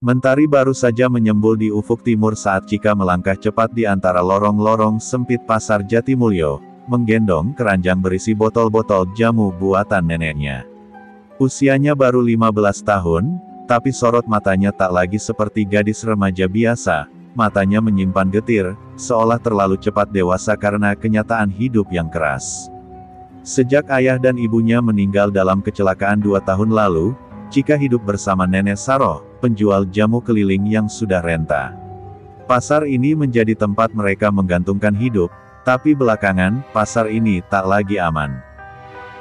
Mentari baru saja menyembul di ufuk timur saat Cika melangkah cepat di antara lorong-lorong sempit Pasar Jatimulyo, menggendong keranjang berisi botol-botol jamu buatan neneknya. Usianya baru 15 tahun, tapi sorot matanya tak lagi seperti gadis remaja biasa, matanya menyimpan getir, seolah terlalu cepat dewasa karena kenyataan hidup yang keras. Sejak ayah dan ibunya meninggal dalam kecelakaan 2 tahun lalu, Cika hidup bersama Nenek Saroh, penjual jamu keliling yang sudah renta. Pasar ini menjadi tempat mereka menggantungkan hidup, tapi belakangan, pasar ini tak lagi aman.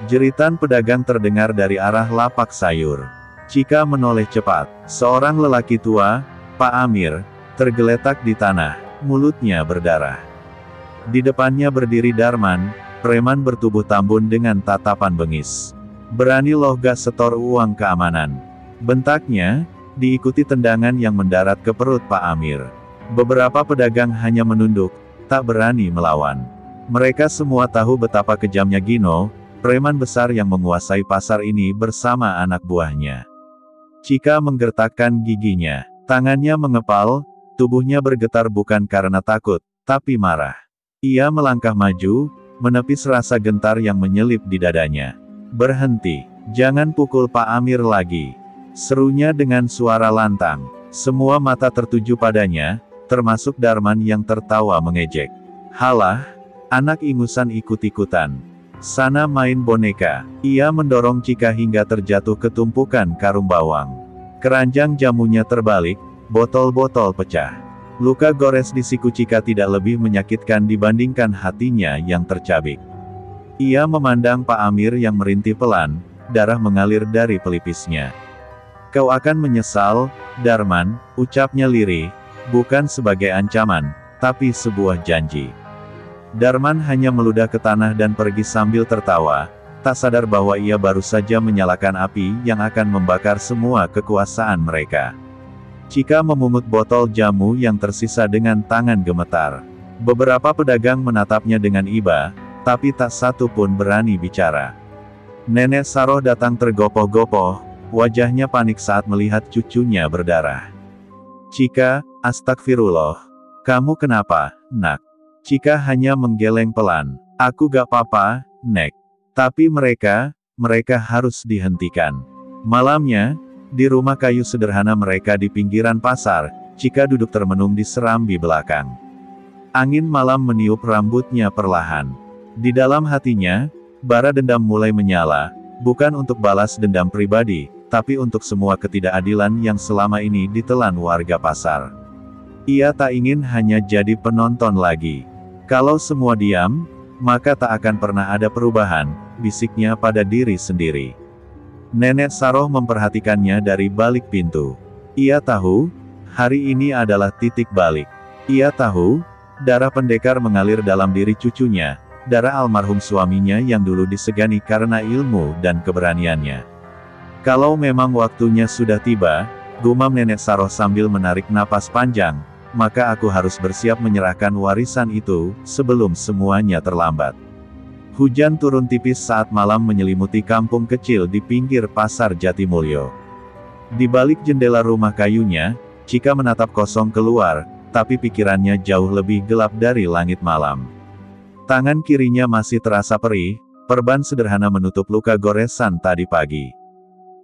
Jeritan pedagang terdengar dari arah lapak sayur. Cika menoleh cepat. Seorang lelaki tua, Pak Amir, tergeletak di tanah, mulutnya berdarah. Di depannya berdiri Darman, preman bertubuh tambun dengan tatapan bengis. Berani loh gak setor uang keamanan. Bentaknya, diikuti tendangan yang mendarat ke perut Pak Amir. Beberapa pedagang hanya menunduk, tak berani melawan. Mereka semua tahu betapa kejamnya Gino, preman besar yang menguasai pasar ini bersama anak buahnya. Cika menggertakkan giginya. Tangannya mengepal, tubuhnya bergetar bukan karena takut, tapi marah. Ia melangkah maju, menepis rasa gentar yang menyelip di dadanya. Berhenti, jangan pukul Pak Amir lagi, serunya dengan suara lantang. Semua mata tertuju padanya, termasuk Darman yang tertawa mengejek. Halah, anak ingusan ikut-ikutan. Sana main boneka. Ia mendorong Cika hingga terjatuh ke tumpukan karung bawang. Keranjang jamunya terbalik, botol-botol pecah. Luka gores di siku Cika tidak lebih menyakitkan dibandingkan hatinya yang tercabik. Ia memandang Pak Amir yang merintih pelan, darah mengalir dari pelipisnya. Kau akan menyesal, Darman, ucapnya lirih, bukan sebagai ancaman, tapi sebuah janji. Darman hanya meludah ke tanah dan pergi sambil tertawa, tak sadar bahwa ia baru saja menyalakan api yang akan membakar semua kekuasaan mereka. Cika memungut botol jamu yang tersisa dengan tangan gemetar. Beberapa pedagang menatapnya dengan iba, tapi tak satu pun berani bicara. Nenek Saroh datang tergopoh-gopoh, wajahnya panik saat melihat cucunya berdarah. Cika, astagfirullah. Kamu kenapa, nak? Cika hanya menggeleng pelan. Aku gak apa-apa, Nek. Tapi mereka harus dihentikan. Malamnya, di rumah kayu sederhana mereka di pinggiran pasar, Cika duduk termenung di serambi belakang. Angin malam meniup rambutnya perlahan. Di dalam hatinya, bara dendam mulai menyala, bukan untuk balas dendam pribadi, tapi untuk semua ketidakadilan yang selama ini ditelan warga pasar. Ia tak ingin hanya jadi penonton lagi. Kalau semua diam, maka tak akan pernah ada perubahan, bisiknya pada diri sendiri. Nenek Saroh memperhatikannya dari balik pintu. Ia tahu, hari ini adalah titik balik. Ia tahu, darah pendekar mengalir dalam diri cucunya, darah almarhum suaminya yang dulu disegani karena ilmu dan keberaniannya. Kalau memang waktunya sudah tiba, gumam Nenek Saroh sambil menarik napas panjang, maka aku harus bersiap menyerahkan warisan itu, sebelum semuanya terlambat. Hujan turun tipis saat malam menyelimuti kampung kecil di pinggir pasar Jatimulyo. Di balik jendela rumah kayunya, Cika menatap kosong keluar, tapi pikirannya jauh lebih gelap dari langit malam. Tangan kirinya masih terasa perih, perban sederhana menutup luka goresan tadi pagi.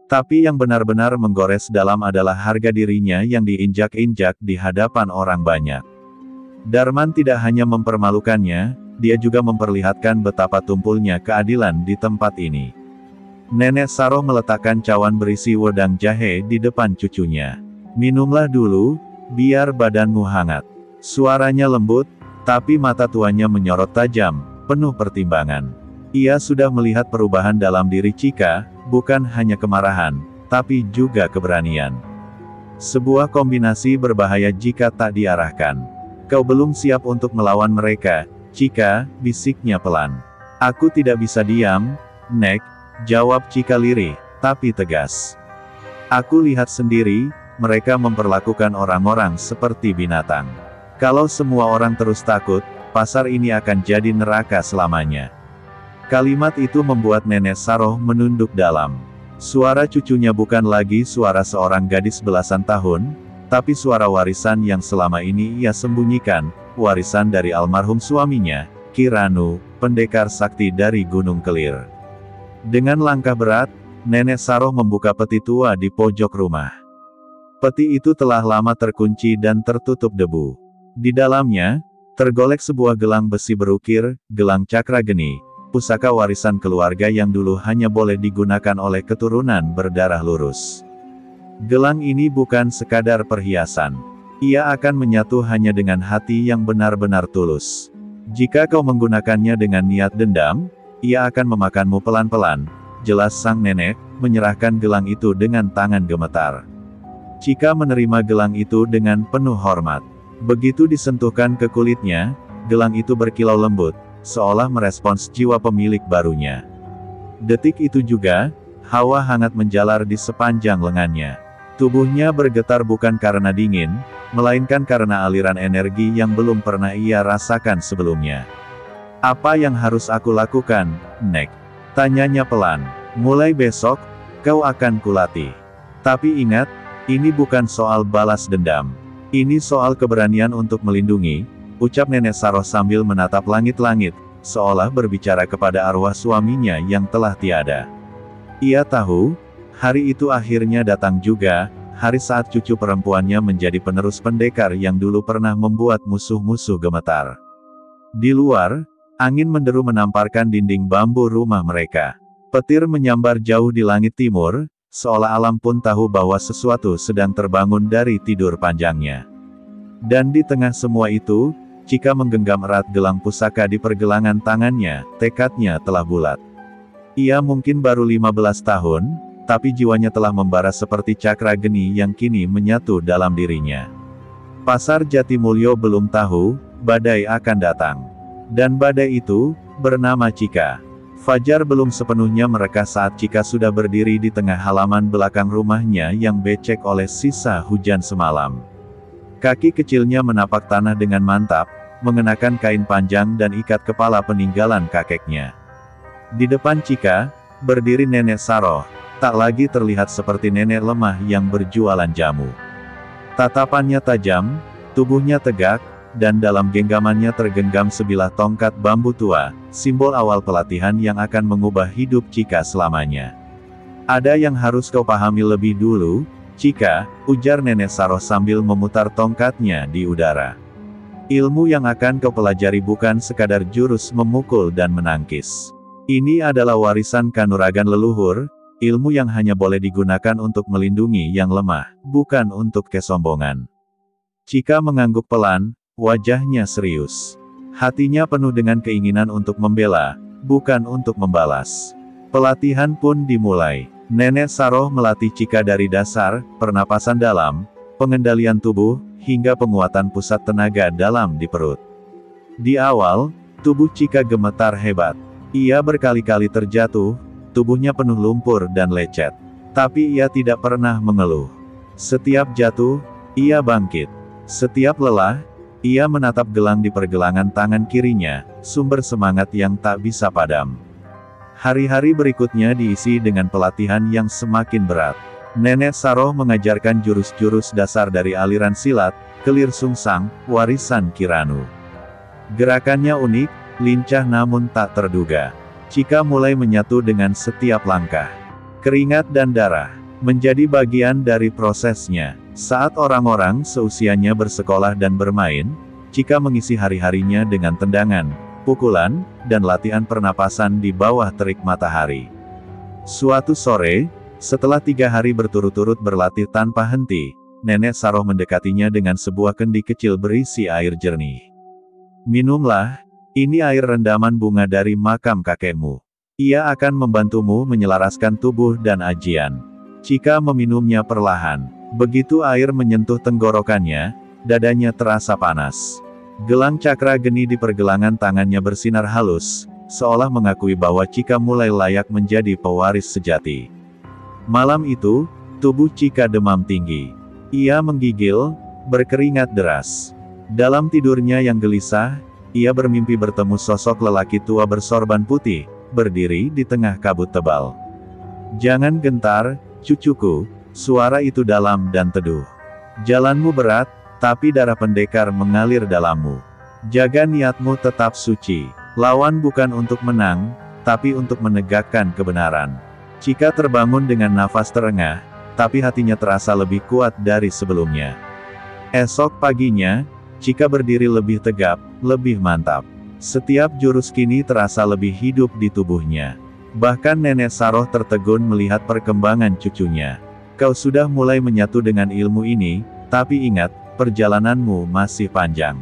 Tapi yang benar-benar menggores dalam adalah harga dirinya yang diinjak-injak di hadapan orang banyak. Darman tidak hanya mempermalukannya, dia juga memperlihatkan betapa tumpulnya keadilan di tempat ini. Nenek Saroh meletakkan cawan berisi wedang jahe di depan cucunya. Minumlah dulu, biar badanmu hangat. Suaranya lembut, tapi mata tuanya menyorot tajam, penuh pertimbangan. Ia sudah melihat perubahan dalam diri Cika, bukan hanya kemarahan, tapi juga keberanian. Sebuah kombinasi berbahaya jika tak diarahkan. Kau belum siap untuk melawan mereka, Cika, bisiknya pelan. Aku tidak bisa diam, Nek, jawab Cika lirih, tapi tegas. Aku lihat sendiri, mereka memperlakukan orang-orang seperti binatang. Kalau semua orang terus takut, pasar ini akan jadi neraka selamanya. Kalimat itu membuat Nenek Saroh menunduk dalam. Suara cucunya bukan lagi suara seorang gadis belasan tahun, tapi suara warisan yang selama ini ia sembunyikan, warisan dari almarhum suaminya, Ki Ranu, pendekar sakti dari Gunung Kelir. Dengan langkah berat, Nenek Saroh membuka peti tua di pojok rumah. Peti itu telah lama terkunci dan tertutup debu. Di dalamnya, tergolek sebuah gelang besi berukir, gelang cakra geni, pusaka warisan keluarga yang dulu hanya boleh digunakan oleh keturunan berdarah lurus. Gelang ini bukan sekadar perhiasan. Ia akan menyatu hanya dengan hati yang benar-benar tulus. Jika kau menggunakannya dengan niat dendam, ia akan memakanmu pelan-pelan, jelas sang nenek, menyerahkan gelang itu dengan tangan gemetar. Cika menerima gelang itu dengan penuh hormat. Begitu disentuhkan ke kulitnya, gelang itu berkilau lembut, seolah merespons jiwa pemilik barunya. Detik itu juga, hawa hangat menjalar di sepanjang lengannya. Tubuhnya bergetar bukan karena dingin, melainkan karena aliran energi yang belum pernah ia rasakan sebelumnya. "Apa yang harus aku lakukan, Nek?" tanyanya pelan. "Mulai besok, kau akan kulatih. Tapi ingat, ini bukan soal balas dendam. Ini soal keberanian untuk melindungi," ucap Nenek Saroh sambil menatap langit-langit, seolah berbicara kepada arwah suaminya yang telah tiada. Ia tahu, hari itu akhirnya datang juga, hari saat cucu perempuannya menjadi penerus pendekar yang dulu pernah membuat musuh-musuh gemetar. Di luar, angin menderu menamparkan dinding bambu rumah mereka. Petir menyambar jauh di langit timur, seolah alam pun tahu bahwa sesuatu sedang terbangun dari tidur panjangnya. Dan di tengah semua itu, Cika menggenggam erat gelang pusaka di pergelangan tangannya, tekadnya telah bulat. Ia mungkin baru 15 tahun, tapi jiwanya telah membara seperti cakra geni yang kini menyatu dalam dirinya. Pasar Jatimulyo belum tahu, badai akan datang. Dan badai itu, bernama Cika. Fajar belum sepenuhnya mereka saat Cika sudah berdiri di tengah halaman belakang rumahnya yang becek oleh sisa hujan semalam. Kaki kecilnya menapak tanah dengan mantap, mengenakan kain panjang dan ikat kepala peninggalan kakeknya. Di depan Cika, berdiri Nenek Saroh, tak lagi terlihat seperti nenek lemah yang berjualan jamu. Tatapannya tajam, tubuhnya tegak, dan dalam genggamannya tergenggam sebilah tongkat bambu tua, simbol awal pelatihan yang akan mengubah hidup Cika selamanya. "Ada yang harus kau pahami lebih dulu, Cika," ujar Nenek Saroh sambil memutar tongkatnya di udara. "Ilmu yang akan kau pelajari bukan sekadar jurus memukul dan menangkis. Ini adalah warisan kanuragan leluhur, ilmu yang hanya boleh digunakan untuk melindungi yang lemah, bukan untuk kesombongan." Cika mengangguk pelan, wajahnya serius. Hatinya penuh dengan keinginan untuk membela, bukan untuk membalas. Pelatihan pun dimulai. Nenek Saroh melatih Cika dari dasar, pernapasan dalam, pengendalian tubuh, hingga penguatan pusat tenaga dalam di perut. Di awal, tubuh Cika gemetar hebat. Ia berkali-kali terjatuh, tubuhnya penuh lumpur dan lecet. Tapi ia tidak pernah mengeluh. Setiap jatuh, ia bangkit. Setiap lelah, ia menatap gelang di pergelangan tangan kirinya, sumber semangat yang tak bisa padam. Hari-hari berikutnya diisi dengan pelatihan yang semakin berat. Nenek Saroh mengajarkan jurus-jurus dasar dari aliran silat, Kelir Sungsang, warisan Ki Ranu. Gerakannya unik, lincah namun tak terduga. Cika mulai menyatu dengan setiap langkah. Keringat dan darah menjadi bagian dari prosesnya. Saat orang-orang seusianya bersekolah dan bermain, Cika mengisi hari-harinya dengan tendangan, pukulan, dan latihan pernapasan di bawah terik matahari. Suatu sore, setelah 3 hari berturut-turut berlatih tanpa henti, Nenek Saroh mendekatinya dengan sebuah kendi kecil berisi air jernih. "Minumlah, ini air rendaman bunga dari makam kakekmu. Ia akan membantumu menyelaraskan tubuh dan ajian." Cika meminumnya perlahan. Begitu air menyentuh tenggorokannya, dadanya terasa panas. Gelang cakra geni di pergelangan tangannya bersinar halus, seolah mengakui bahwa Cika mulai layak menjadi pewaris sejati. Malam itu, tubuh Cika demam tinggi. Ia menggigil, berkeringat deras. Dalam tidurnya yang gelisah, ia bermimpi bertemu sosok lelaki tua bersorban putih, berdiri di tengah kabut tebal. Jangan gentar, cucuku, suara itu dalam dan teduh. Jalanmu berat, tapi darah pendekar mengalir dalammu. Jaga niatmu tetap suci. Lawan bukan untuk menang, tapi untuk menegakkan kebenaran. Chika terbangun dengan nafas terengah, tapi hatinya terasa lebih kuat dari sebelumnya. Esok paginya, Chika berdiri lebih tegap, lebih mantap. Setiap jurus kini terasa lebih hidup di tubuhnya. Bahkan Nenek Saroh tertegun melihat perkembangan cucunya. Kau sudah mulai menyatu dengan ilmu ini, tapi ingat, perjalananmu masih panjang.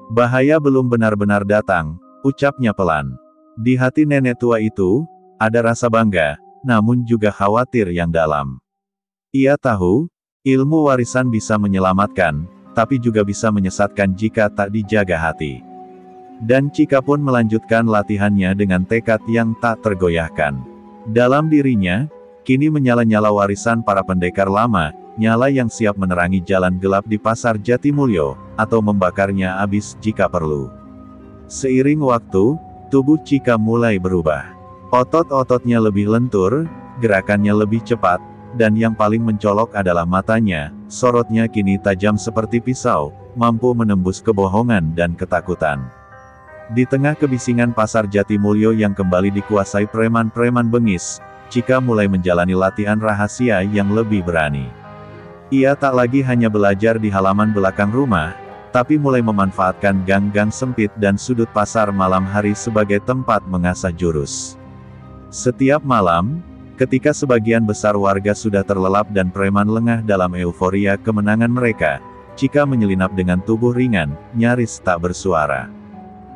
Bahaya belum benar-benar datang, ucapnya pelan. Di hati nenek tua itu, ada rasa bangga, namun juga khawatir yang dalam. Ia tahu, ilmu warisan bisa menyelamatkan, tapi juga bisa menyesatkan jika tak dijaga hati. Dan Chika pun melanjutkan latihannya dengan tekad yang tak tergoyahkan. Dalam dirinya, kini menyala-nyala warisan para pendekar lama, nyala yang siap menerangi jalan gelap di pasar Jatimulyo, atau membakarnya habis jika perlu. Seiring waktu, tubuh Chika mulai berubah. Otot-ototnya lebih lentur, gerakannya lebih cepat, dan yang paling mencolok adalah matanya, sorotnya kini tajam seperti pisau, mampu menembus kebohongan dan ketakutan. Di tengah kebisingan pasar Jatimulyo yang kembali dikuasai preman-preman bengis, Chika mulai menjalani latihan rahasia yang lebih berani. Ia tak lagi hanya belajar di halaman belakang rumah, tapi mulai memanfaatkan gang-gang sempit dan sudut pasar malam hari sebagai tempat mengasah jurus. Setiap malam, ketika sebagian besar warga sudah terlelap dan preman lengah dalam euforia kemenangan mereka, Chika menyelinap dengan tubuh ringan, nyaris tak bersuara.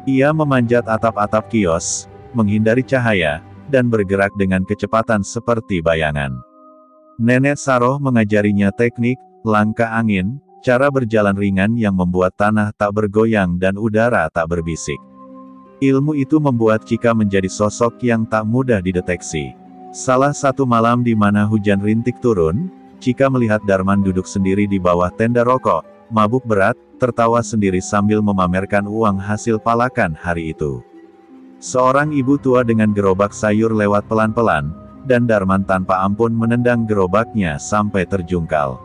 Ia memanjat atap-atap kios, menghindari cahaya, dan bergerak dengan kecepatan seperti bayangan. Nenek Saroh mengajarinya teknik, langkah angin, cara berjalan ringan yang membuat tanah tak bergoyang dan udara tak berbisik. Ilmu itu membuat Chika menjadi sosok yang tak mudah dideteksi. Salah satu malam di mana hujan rintik turun, Chika melihat Darman duduk sendiri di bawah tenda rokok, mabuk berat, tertawa sendiri sambil memamerkan uang hasil palakan hari itu. Seorang ibu tua dengan gerobak sayur lewat pelan-pelan, dan Darman tanpa ampun menendang gerobaknya sampai terjungkal.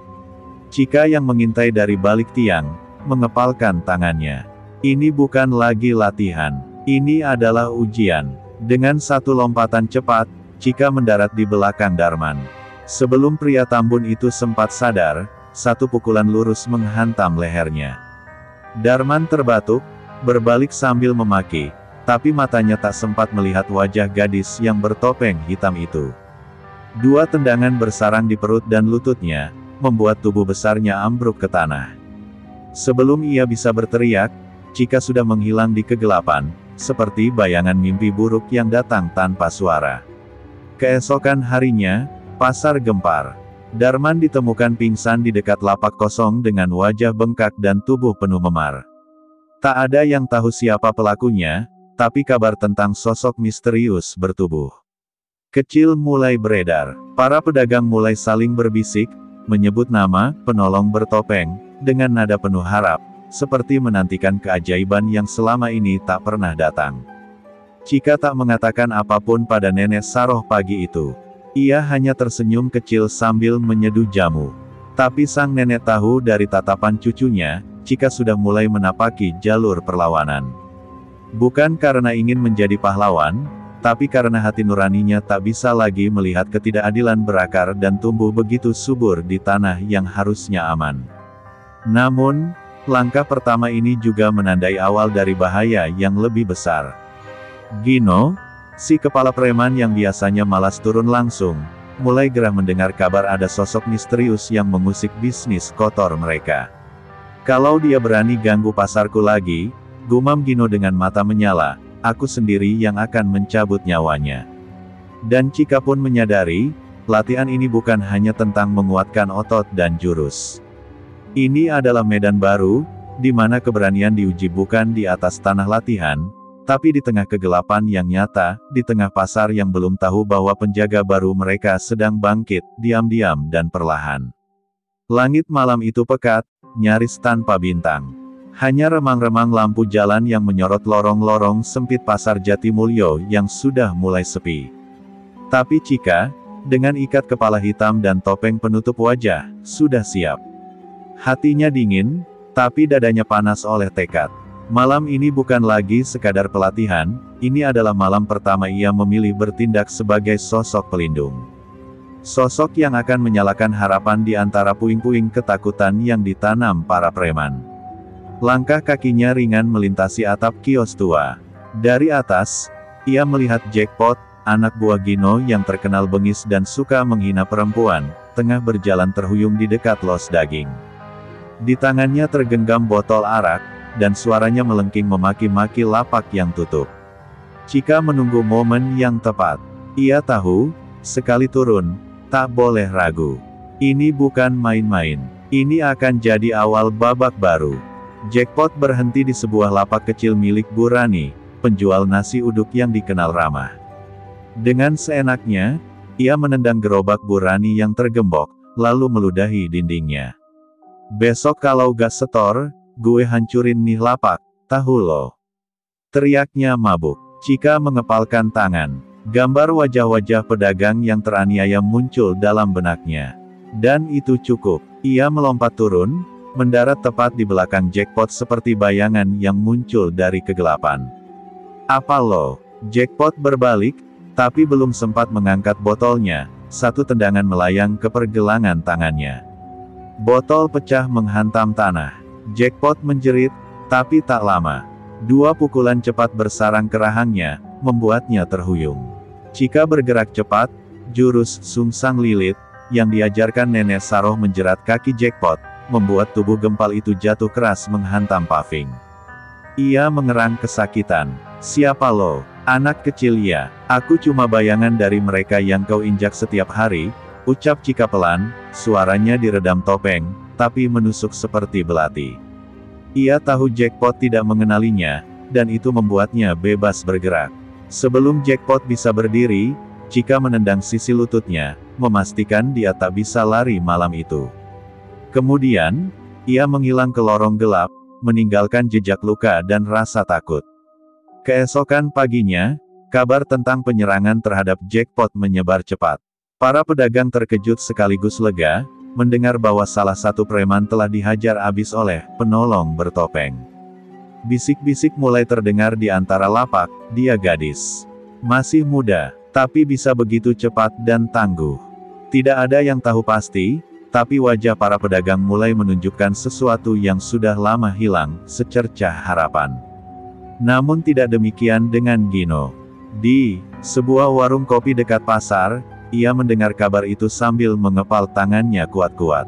Chika yang mengintai dari balik tiang, mengepalkan tangannya. Ini bukan lagi latihan, ini adalah ujian. Dengan satu lompatan cepat, Chika mendarat di belakang Darman. Sebelum pria tambun itu sempat sadar, satu pukulan lurus menghantam lehernya. Darman terbatuk, berbalik sambil memaki, tapi matanya tak sempat melihat wajah gadis yang bertopeng hitam itu. Dua tendangan bersarang di perut dan lututnya, membuat tubuh besarnya ambruk ke tanah. Sebelum ia bisa berteriak, Chika sudah menghilang di kegelapan, seperti bayangan mimpi buruk yang datang tanpa suara. Keesokan harinya, pasar gempar. Darman ditemukan pingsan di dekat lapak kosong dengan wajah bengkak dan tubuh penuh memar. Tak ada yang tahu siapa pelakunya, tapi kabar tentang sosok misterius bertubuh kecil mulai beredar. Para pedagang mulai saling berbisik, menyebut nama penolong bertopeng, dengan nada penuh harap, seperti menantikan keajaiban yang selama ini tak pernah datang. Chika tak mengatakan apapun pada Nenek Saroh pagi itu. Ia hanya tersenyum kecil sambil menyeduh jamu. Tapi sang nenek tahu dari tatapan cucunya, Chika sudah mulai menapaki jalur perlawanan. Bukan karena ingin menjadi pahlawan, tapi karena hati nuraninya tak bisa lagi melihat ketidakadilan berakar dan tumbuh begitu subur di tanah yang harusnya aman. Namun, langkah pertama ini juga menandai awal dari bahaya yang lebih besar. Gino, si kepala preman yang biasanya malas turun langsung, mulai gerah mendengar kabar ada sosok misterius yang mengusik bisnis kotor mereka. Kalau dia berani ganggu pasarku lagi, gumam Gino dengan mata menyala, aku sendiri yang akan mencabut nyawanya. Dan Chika pun menyadari, latihan ini bukan hanya tentang menguatkan otot dan jurus. Ini adalah medan baru, di mana keberanian diuji bukan di atas tanah latihan, tapi di tengah kegelapan yang nyata, di tengah pasar yang belum tahu bahwa penjaga baru mereka sedang bangkit, diam-diam dan perlahan. Langit malam itu pekat, nyaris tanpa bintang. Hanya remang-remang lampu jalan yang menyorot lorong-lorong sempit pasar Jatimulyo yang sudah mulai sepi. Tapi Chika, Dengan ikat kepala hitam dan topeng penutup wajah, sudah siap. Hatinya dingin, tapi dadanya panas oleh tekad. Malam ini bukan lagi sekadar pelatihan, ini adalah malam pertama ia memilih bertindak sebagai sosok pelindung. Sosok yang akan menyalakan harapan di antara puing-puing ketakutan yang ditanam para preman. Langkah kakinya ringan melintasi atap kios tua. Dari atas, ia melihat Jackpot, anak buah Gino yang terkenal bengis dan suka menghina perempuan, tengah berjalan terhuyung di dekat los daging. Di tangannya tergenggam botol arak, dan suaranya melengking memaki-maki lapak yang tutup. Chika menunggu momen yang tepat. Ia tahu, sekali turun, tak boleh ragu. Ini bukan main-main. Ini akan jadi awal babak baru. Jackpot berhenti di sebuah lapak kecil milik Bu Rani, penjual nasi uduk yang dikenal ramah. Dengan seenaknya, ia menendang gerobak Bu Rani yang tergembok, lalu meludahi dindingnya. "Besok kalau gak setor, gue hancurin nih lapak, tahu lo?" teriaknya mabuk. Chika mengepalkan tangan. Gambar wajah-wajah pedagang yang teraniaya muncul dalam benaknya. Dan itu cukup. Ia melompat turun, mendarat tepat di belakang Jackpot seperti bayangan yang muncul dari kegelapan. "Apa lo?" Jackpot berbalik, tapi belum sempat mengangkat botolnya, satu tendangan melayang ke pergelangan tangannya. Botol pecah menghantam tanah. Jackpot menjerit, tapi tak lama. Dua pukulan cepat bersarang ke rahangnya, membuatnya terhuyung. Chika bergerak cepat, jurus sungsang lilit, yang diajarkan Nenek Saroh menjerat kaki Jackpot, membuat tubuh gempal itu jatuh keras menghantam paving. Ia mengerang kesakitan. "Siapa lo? Anak kecil ya, aku cuma bayangan dari mereka yang kau injak setiap hari," ucap Chika pelan, suaranya diredam topeng, tapi menusuk seperti belati. Ia tahu Jackpot tidak mengenalinya, dan itu membuatnya bebas bergerak. Sebelum Jackpot bisa berdiri, Chika menendang sisi lututnya, memastikan dia tak bisa lari malam itu. Kemudian, ia menghilang ke lorong gelap, meninggalkan jejak luka dan rasa takut. Keesokan paginya, kabar tentang penyerangan terhadap Jackpot menyebar cepat. Para pedagang terkejut sekaligus lega, mendengar bahwa salah satu preman telah dihajar habis oleh penolong bertopeng. Bisik-bisik mulai terdengar di antara lapak, "Dia gadis. Masih muda, tapi bisa begitu cepat dan tangguh." Tidak ada yang tahu pasti, tapi wajah para pedagang mulai menunjukkan sesuatu yang sudah lama hilang, secercah harapan. Namun tidak demikian dengan Gino. Di sebuah warung kopi dekat pasar, ia mendengar kabar itu sambil mengepal tangannya kuat-kuat.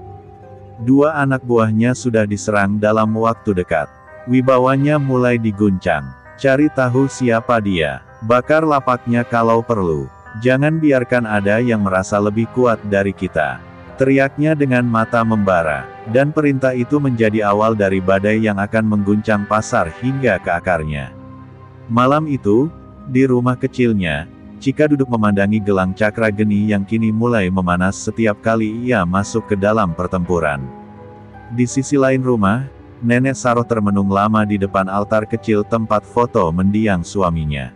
Dua anak buahnya sudah diserang dalam waktu dekat. Wibawanya mulai diguncang. "Cari tahu siapa dia. Bakar lapaknya kalau perlu. Jangan biarkan ada yang merasa lebih kuat dari kita," teriaknya dengan mata membara. Dan perintah itu menjadi awal dari badai yang akan mengguncang pasar hingga ke akarnya. Malam itu, di rumah kecilnya, Chika duduk memandangi gelang cakra geni yang kini mulai memanas setiap kali ia masuk ke dalam pertempuran. Di sisi lain rumah, Nenek Saroh termenung lama di depan altar kecil tempat foto mendiang suaminya.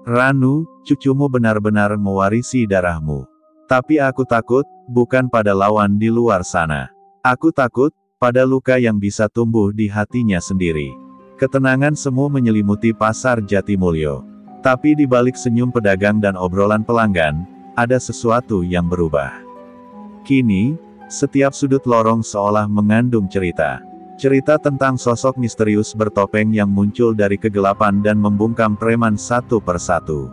"Ranu, cucumu benar-benar mewarisi darahmu. Tapi aku takut, bukan pada lawan di luar sana. Aku takut, pada luka yang bisa tumbuh di hatinya sendiri." Ketenangan semu menyelimuti pasar Jatimulyo. Tapi di balik senyum pedagang dan obrolan pelanggan, ada sesuatu yang berubah. Kini, setiap sudut lorong seolah mengandung cerita. Cerita tentang sosok misterius bertopeng yang muncul dari kegelapan dan membungkam preman satu persatu.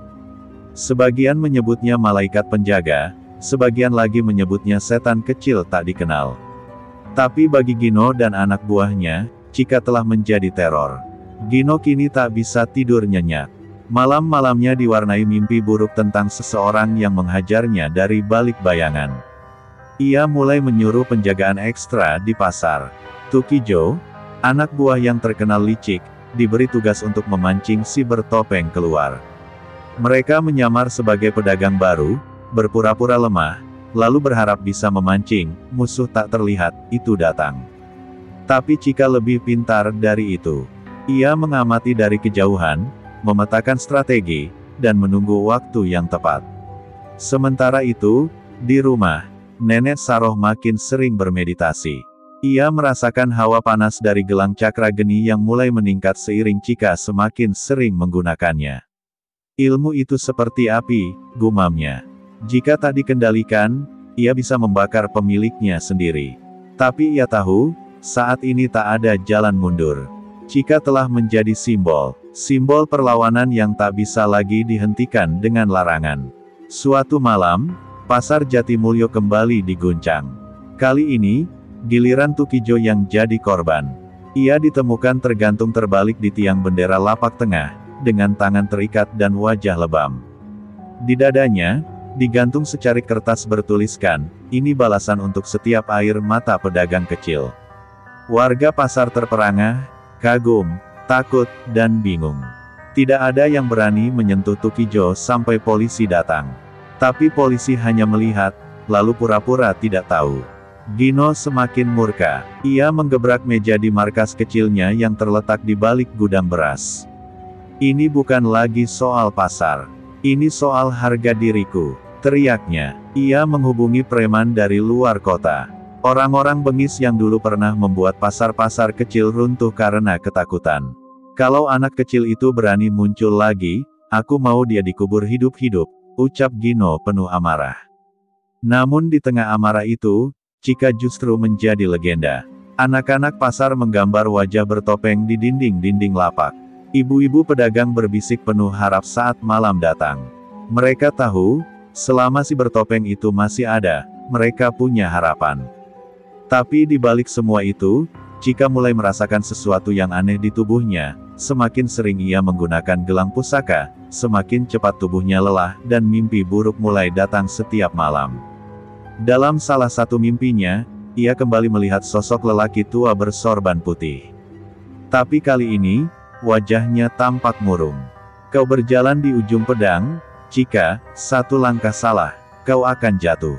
Sebagian menyebutnya malaikat penjaga, sebagian lagi menyebutnya setan kecil tak dikenal. Tapi bagi Gino dan anak buahnya, Chika telah menjadi teror. Gino kini tak bisa tidur nyenyak. Malam-malamnya diwarnai mimpi buruk tentang seseorang yang menghajarnya dari balik bayangan. Ia mulai menyuruh penjagaan ekstra di pasar. Tukijo, anak buah yang terkenal licik, diberi tugas untuk memancing si bertopeng keluar. Mereka menyamar sebagai pedagang baru, berpura-pura lemah, lalu berharap bisa memancing musuh tak terlihat itu datang. Tapi Chika lebih pintar dari itu. Ia mengamati dari kejauhan, memetakan strategi, dan menunggu waktu yang tepat. Sementara itu, di rumah, Nenek Saroh makin sering bermeditasi. Ia merasakan hawa panas dari gelang cakra geni yang mulai meningkat seiring Chika semakin sering menggunakannya. Ilmu itu seperti api, gumamnya. Jika tak dikendalikan, ia bisa membakar pemiliknya sendiri. Tapi ia tahu, saat ini tak ada jalan mundur. Chika telah menjadi simbol perlawanan yang tak bisa lagi dihentikan dengan larangan. Suatu malam, pasar Jatimulyo kembali diguncang. Kali ini, giliran Tukijo yang jadi korban. Ia ditemukan tergantung terbalik di tiang bendera lapak tengah, dengan tangan terikat dan wajah lebam. Di dadanya, digantung secarik kertas bertuliskan, "Ini balasan untuk setiap air mata pedagang kecil." Warga pasar terperangah, kagum, takut, dan bingung. Tidak ada yang berani menyentuh Tukijo sampai polisi datang. Tapi polisi hanya melihat, lalu pura-pura tidak tahu. Gino semakin murka. Ia menggebrak meja di markas kecilnya yang terletak di balik gudang beras. "Ini bukan lagi soal pasar. Ini soal harga diriku," teriaknya. Ia menghubungi preman dari luar kota. Orang-orang bengis yang dulu pernah membuat pasar-pasar kecil runtuh karena ketakutan. "Kalau anak kecil itu berani muncul lagi, aku mau dia dikubur hidup-hidup," ucap Gino penuh amarah. Namun di tengah amarah itu, Chika justru menjadi legenda. Anak-anak pasar menggambar wajah bertopeng di dinding-dinding lapak. Ibu-ibu pedagang berbisik penuh harap saat malam datang. Mereka tahu, selama si bertopeng itu masih ada, mereka punya harapan. Tapi di balik semua itu, Chika mulai merasakan sesuatu yang aneh di tubuhnya. Semakin sering ia menggunakan gelang pusaka, semakin cepat tubuhnya lelah, dan mimpi buruk mulai datang setiap malam. Dalam salah satu mimpinya, ia kembali melihat sosok lelaki tua bersorban putih. Tapi kali ini, wajahnya tampak murung. "Kau berjalan di ujung pedang, Chika, satu langkah salah, kau akan jatuh."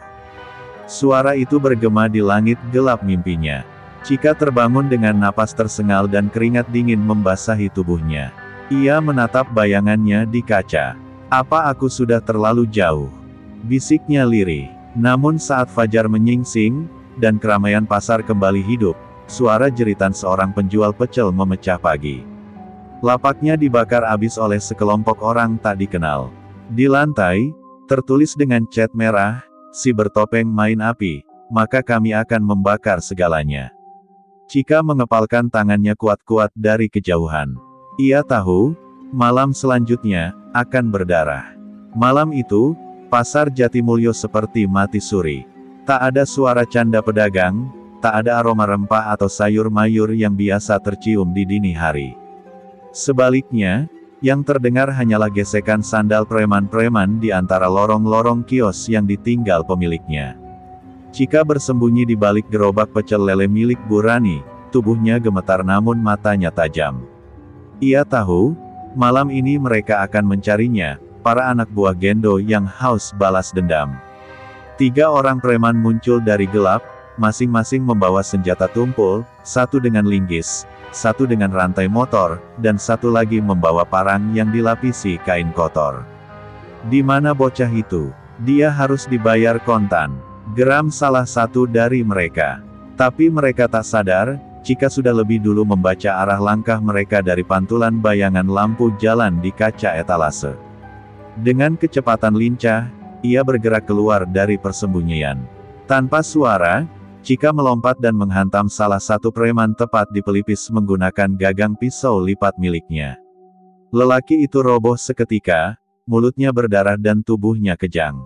Suara itu bergema di langit gelap mimpinya. Chika terbangun dengan napas tersengal dan keringat dingin membasahi tubuhnya. Ia menatap bayangannya di kaca. "Apa aku sudah terlalu jauh?" bisiknya lirih. Namun saat fajar menyingsing, dan keramaian pasar kembali hidup, suara jeritan seorang penjual pecel memecah pagi. Lapaknya dibakar habis oleh sekelompok orang tak dikenal. Di lantai, tertulis dengan cat merah, "Si bertopeng main api, maka kami akan membakar segalanya." Chika mengepalkan tangannya kuat-kuat dari kejauhan. Ia tahu, malam selanjutnya, akan berdarah. Malam itu, pasar Jatimulyo seperti mati suri. Tak ada suara canda pedagang, tak ada aroma rempah atau sayur mayur yang biasa tercium di dini hari. Sebaliknya, yang terdengar hanyalah gesekan sandal preman-preman di antara lorong-lorong kios yang ditinggal pemiliknya. Chika bersembunyi di balik gerobak pecel lele milik Bu Rani, tubuhnya gemetar namun matanya tajam. Ia tahu, malam ini mereka akan mencarinya, para anak buah Gendo yang haus balas dendam. 3 orang preman muncul dari gelap, masing-masing membawa senjata tumpul, satu dengan linggis, satu dengan rantai motor, dan satu lagi membawa parang yang dilapisi kain kotor. "Di mana bocah itu? Dia harus dibayar kontan," geram salah satu dari mereka. Tapi mereka tak sadar, Chika sudah lebih dulu membaca arah langkah mereka dari pantulan bayangan lampu jalan di kaca etalase. Dengan kecepatan lincah, ia bergerak keluar dari persembunyian. Tanpa suara, Chika melompat dan menghantam salah satu preman tepat di pelipis menggunakan gagang pisau lipat miliknya. Lelaki itu roboh seketika, mulutnya berdarah dan tubuhnya kejang.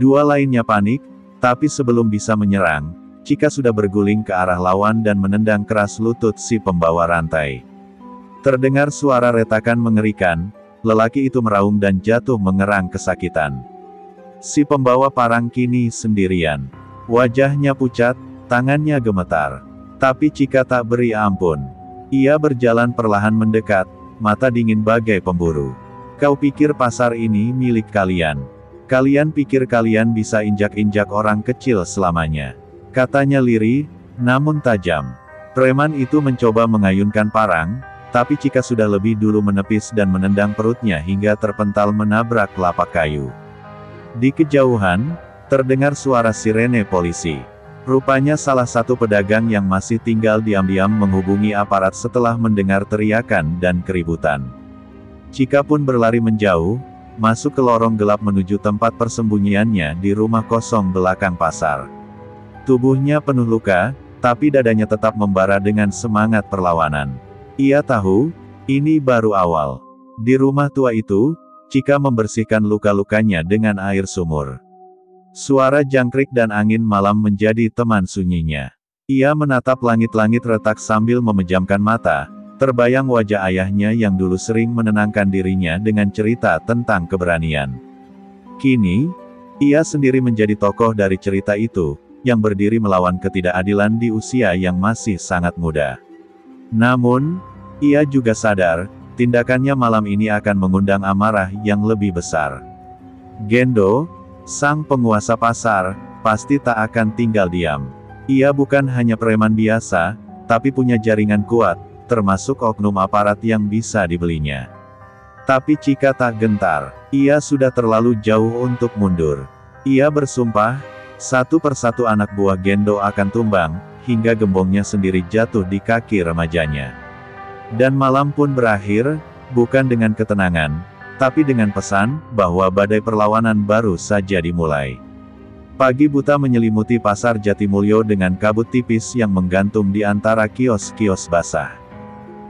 2 lainnya panik, tapi sebelum bisa menyerang, Chika sudah berguling ke arah lawan dan menendang keras lutut si pembawa rantai. Terdengar suara retakan mengerikan, lelaki itu meraung dan jatuh mengerang kesakitan. Si pembawa parang kini sendirian. Wajahnya pucat, tangannya gemetar. Tapi Chika tak beri ampun. Ia berjalan perlahan mendekat, mata dingin bagai pemburu. "Kau pikir pasar ini milik kalian? Kalian pikir kalian bisa injak-injak orang kecil selamanya?" katanya lirih, namun tajam. Preman itu mencoba mengayunkan parang, tapi Chika sudah lebih dulu menepis dan menendang perutnya hingga terpental menabrak lapak kayu. Di kejauhan, terdengar suara sirene polisi. Rupanya salah satu pedagang yang masih tinggal diam-diam menghubungi aparat setelah mendengar teriakan dan keributan. Chika pun berlari menjauh, masuk ke lorong gelap menuju tempat persembunyiannya di rumah kosong belakang pasar. Tubuhnya penuh luka, tapi dadanya tetap membara dengan semangat perlawanan. Ia tahu, ini baru awal. Di rumah tua itu, Chika membersihkan luka-lukanya dengan air sumur. Suara jangkrik dan angin malam menjadi teman sunyinya. Ia menatap langit-langit retak sambil memejamkan mata, terbayang wajah ayahnya yang dulu sering menenangkan dirinya dengan cerita tentang keberanian. Kini, ia sendiri menjadi tokoh dari cerita itu, yang berdiri melawan ketidakadilan di usia yang masih sangat muda. Namun, ia juga sadar, tindakannya malam ini akan mengundang amarah yang lebih besar. Gendo, sang penguasa pasar, pasti tak akan tinggal diam. Ia bukan hanya preman biasa, tapi punya jaringan kuat, termasuk oknum aparat yang bisa dibelinya. Tapi Chika tak gentar, ia sudah terlalu jauh untuk mundur. Ia bersumpah, satu persatu anak buah Gendo akan tumbang, hingga gembongnya sendiri jatuh di kaki remajanya. Dan malam pun berakhir, bukan dengan ketenangan, tapi dengan pesan, bahwa badai perlawanan baru saja dimulai. Pagi buta menyelimuti pasar Jatimulyo dengan kabut tipis yang menggantung di antara kios-kios basah.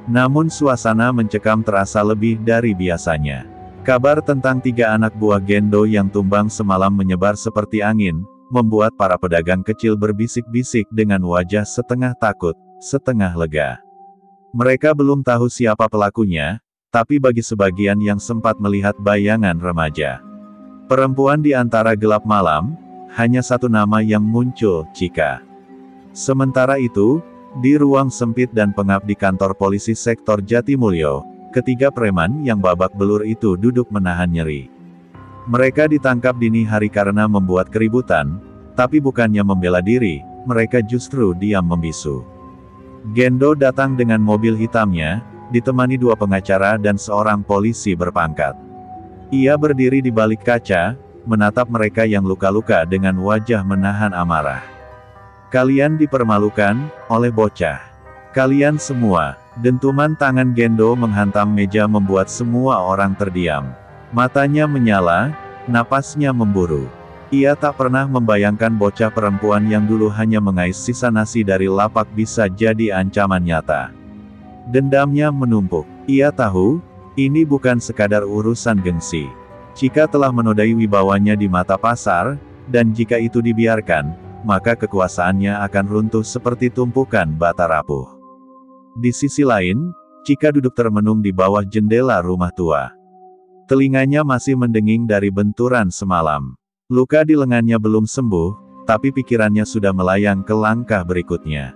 Namun suasana mencekam terasa lebih dari biasanya. Kabar tentang 3 anak buah Gendo yang tumbang semalam menyebar seperti angin, membuat para pedagang kecil berbisik-bisik dengan wajah setengah takut, setengah lega. Mereka belum tahu siapa pelakunya, tapi bagi sebagian yang sempat melihat bayangan remaja perempuan di antara gelap malam, hanya satu nama yang muncul, Chika. Sementara itu, di ruang sempit dan pengap di kantor polisi sektor Jatimulyo, ketiga preman yang babak belur itu duduk menahan nyeri. Mereka ditangkap dini hari karena membuat keributan, tapi bukannya membela diri, mereka justru diam membisu. Gendo datang dengan mobil hitamnya, ditemani 2 pengacara dan seorang polisi berpangkat. Ia berdiri di balik kaca, menatap mereka yang luka-luka dengan wajah menahan amarah. Kalian dipermalukan, oleh bocah. Kalian semua. Dentuman tangan Gendo menghantam meja membuat semua orang terdiam. Matanya menyala, napasnya memburu. Ia tak pernah membayangkan bocah perempuan yang dulu hanya mengais sisa nasi dari lapak bisa jadi ancaman nyata. Dendamnya menumpuk. Ia tahu, ini bukan sekadar urusan gengsi. Chika telah menodai wibawanya di mata pasar, dan jika itu dibiarkan, maka kekuasaannya akan runtuh seperti tumpukan bata rapuh. Di sisi lain, Chika duduk termenung di bawah jendela rumah tua. Telinganya masih mendenging dari benturan semalam. Luka di lengannya belum sembuh, tapi pikirannya sudah melayang ke langkah berikutnya.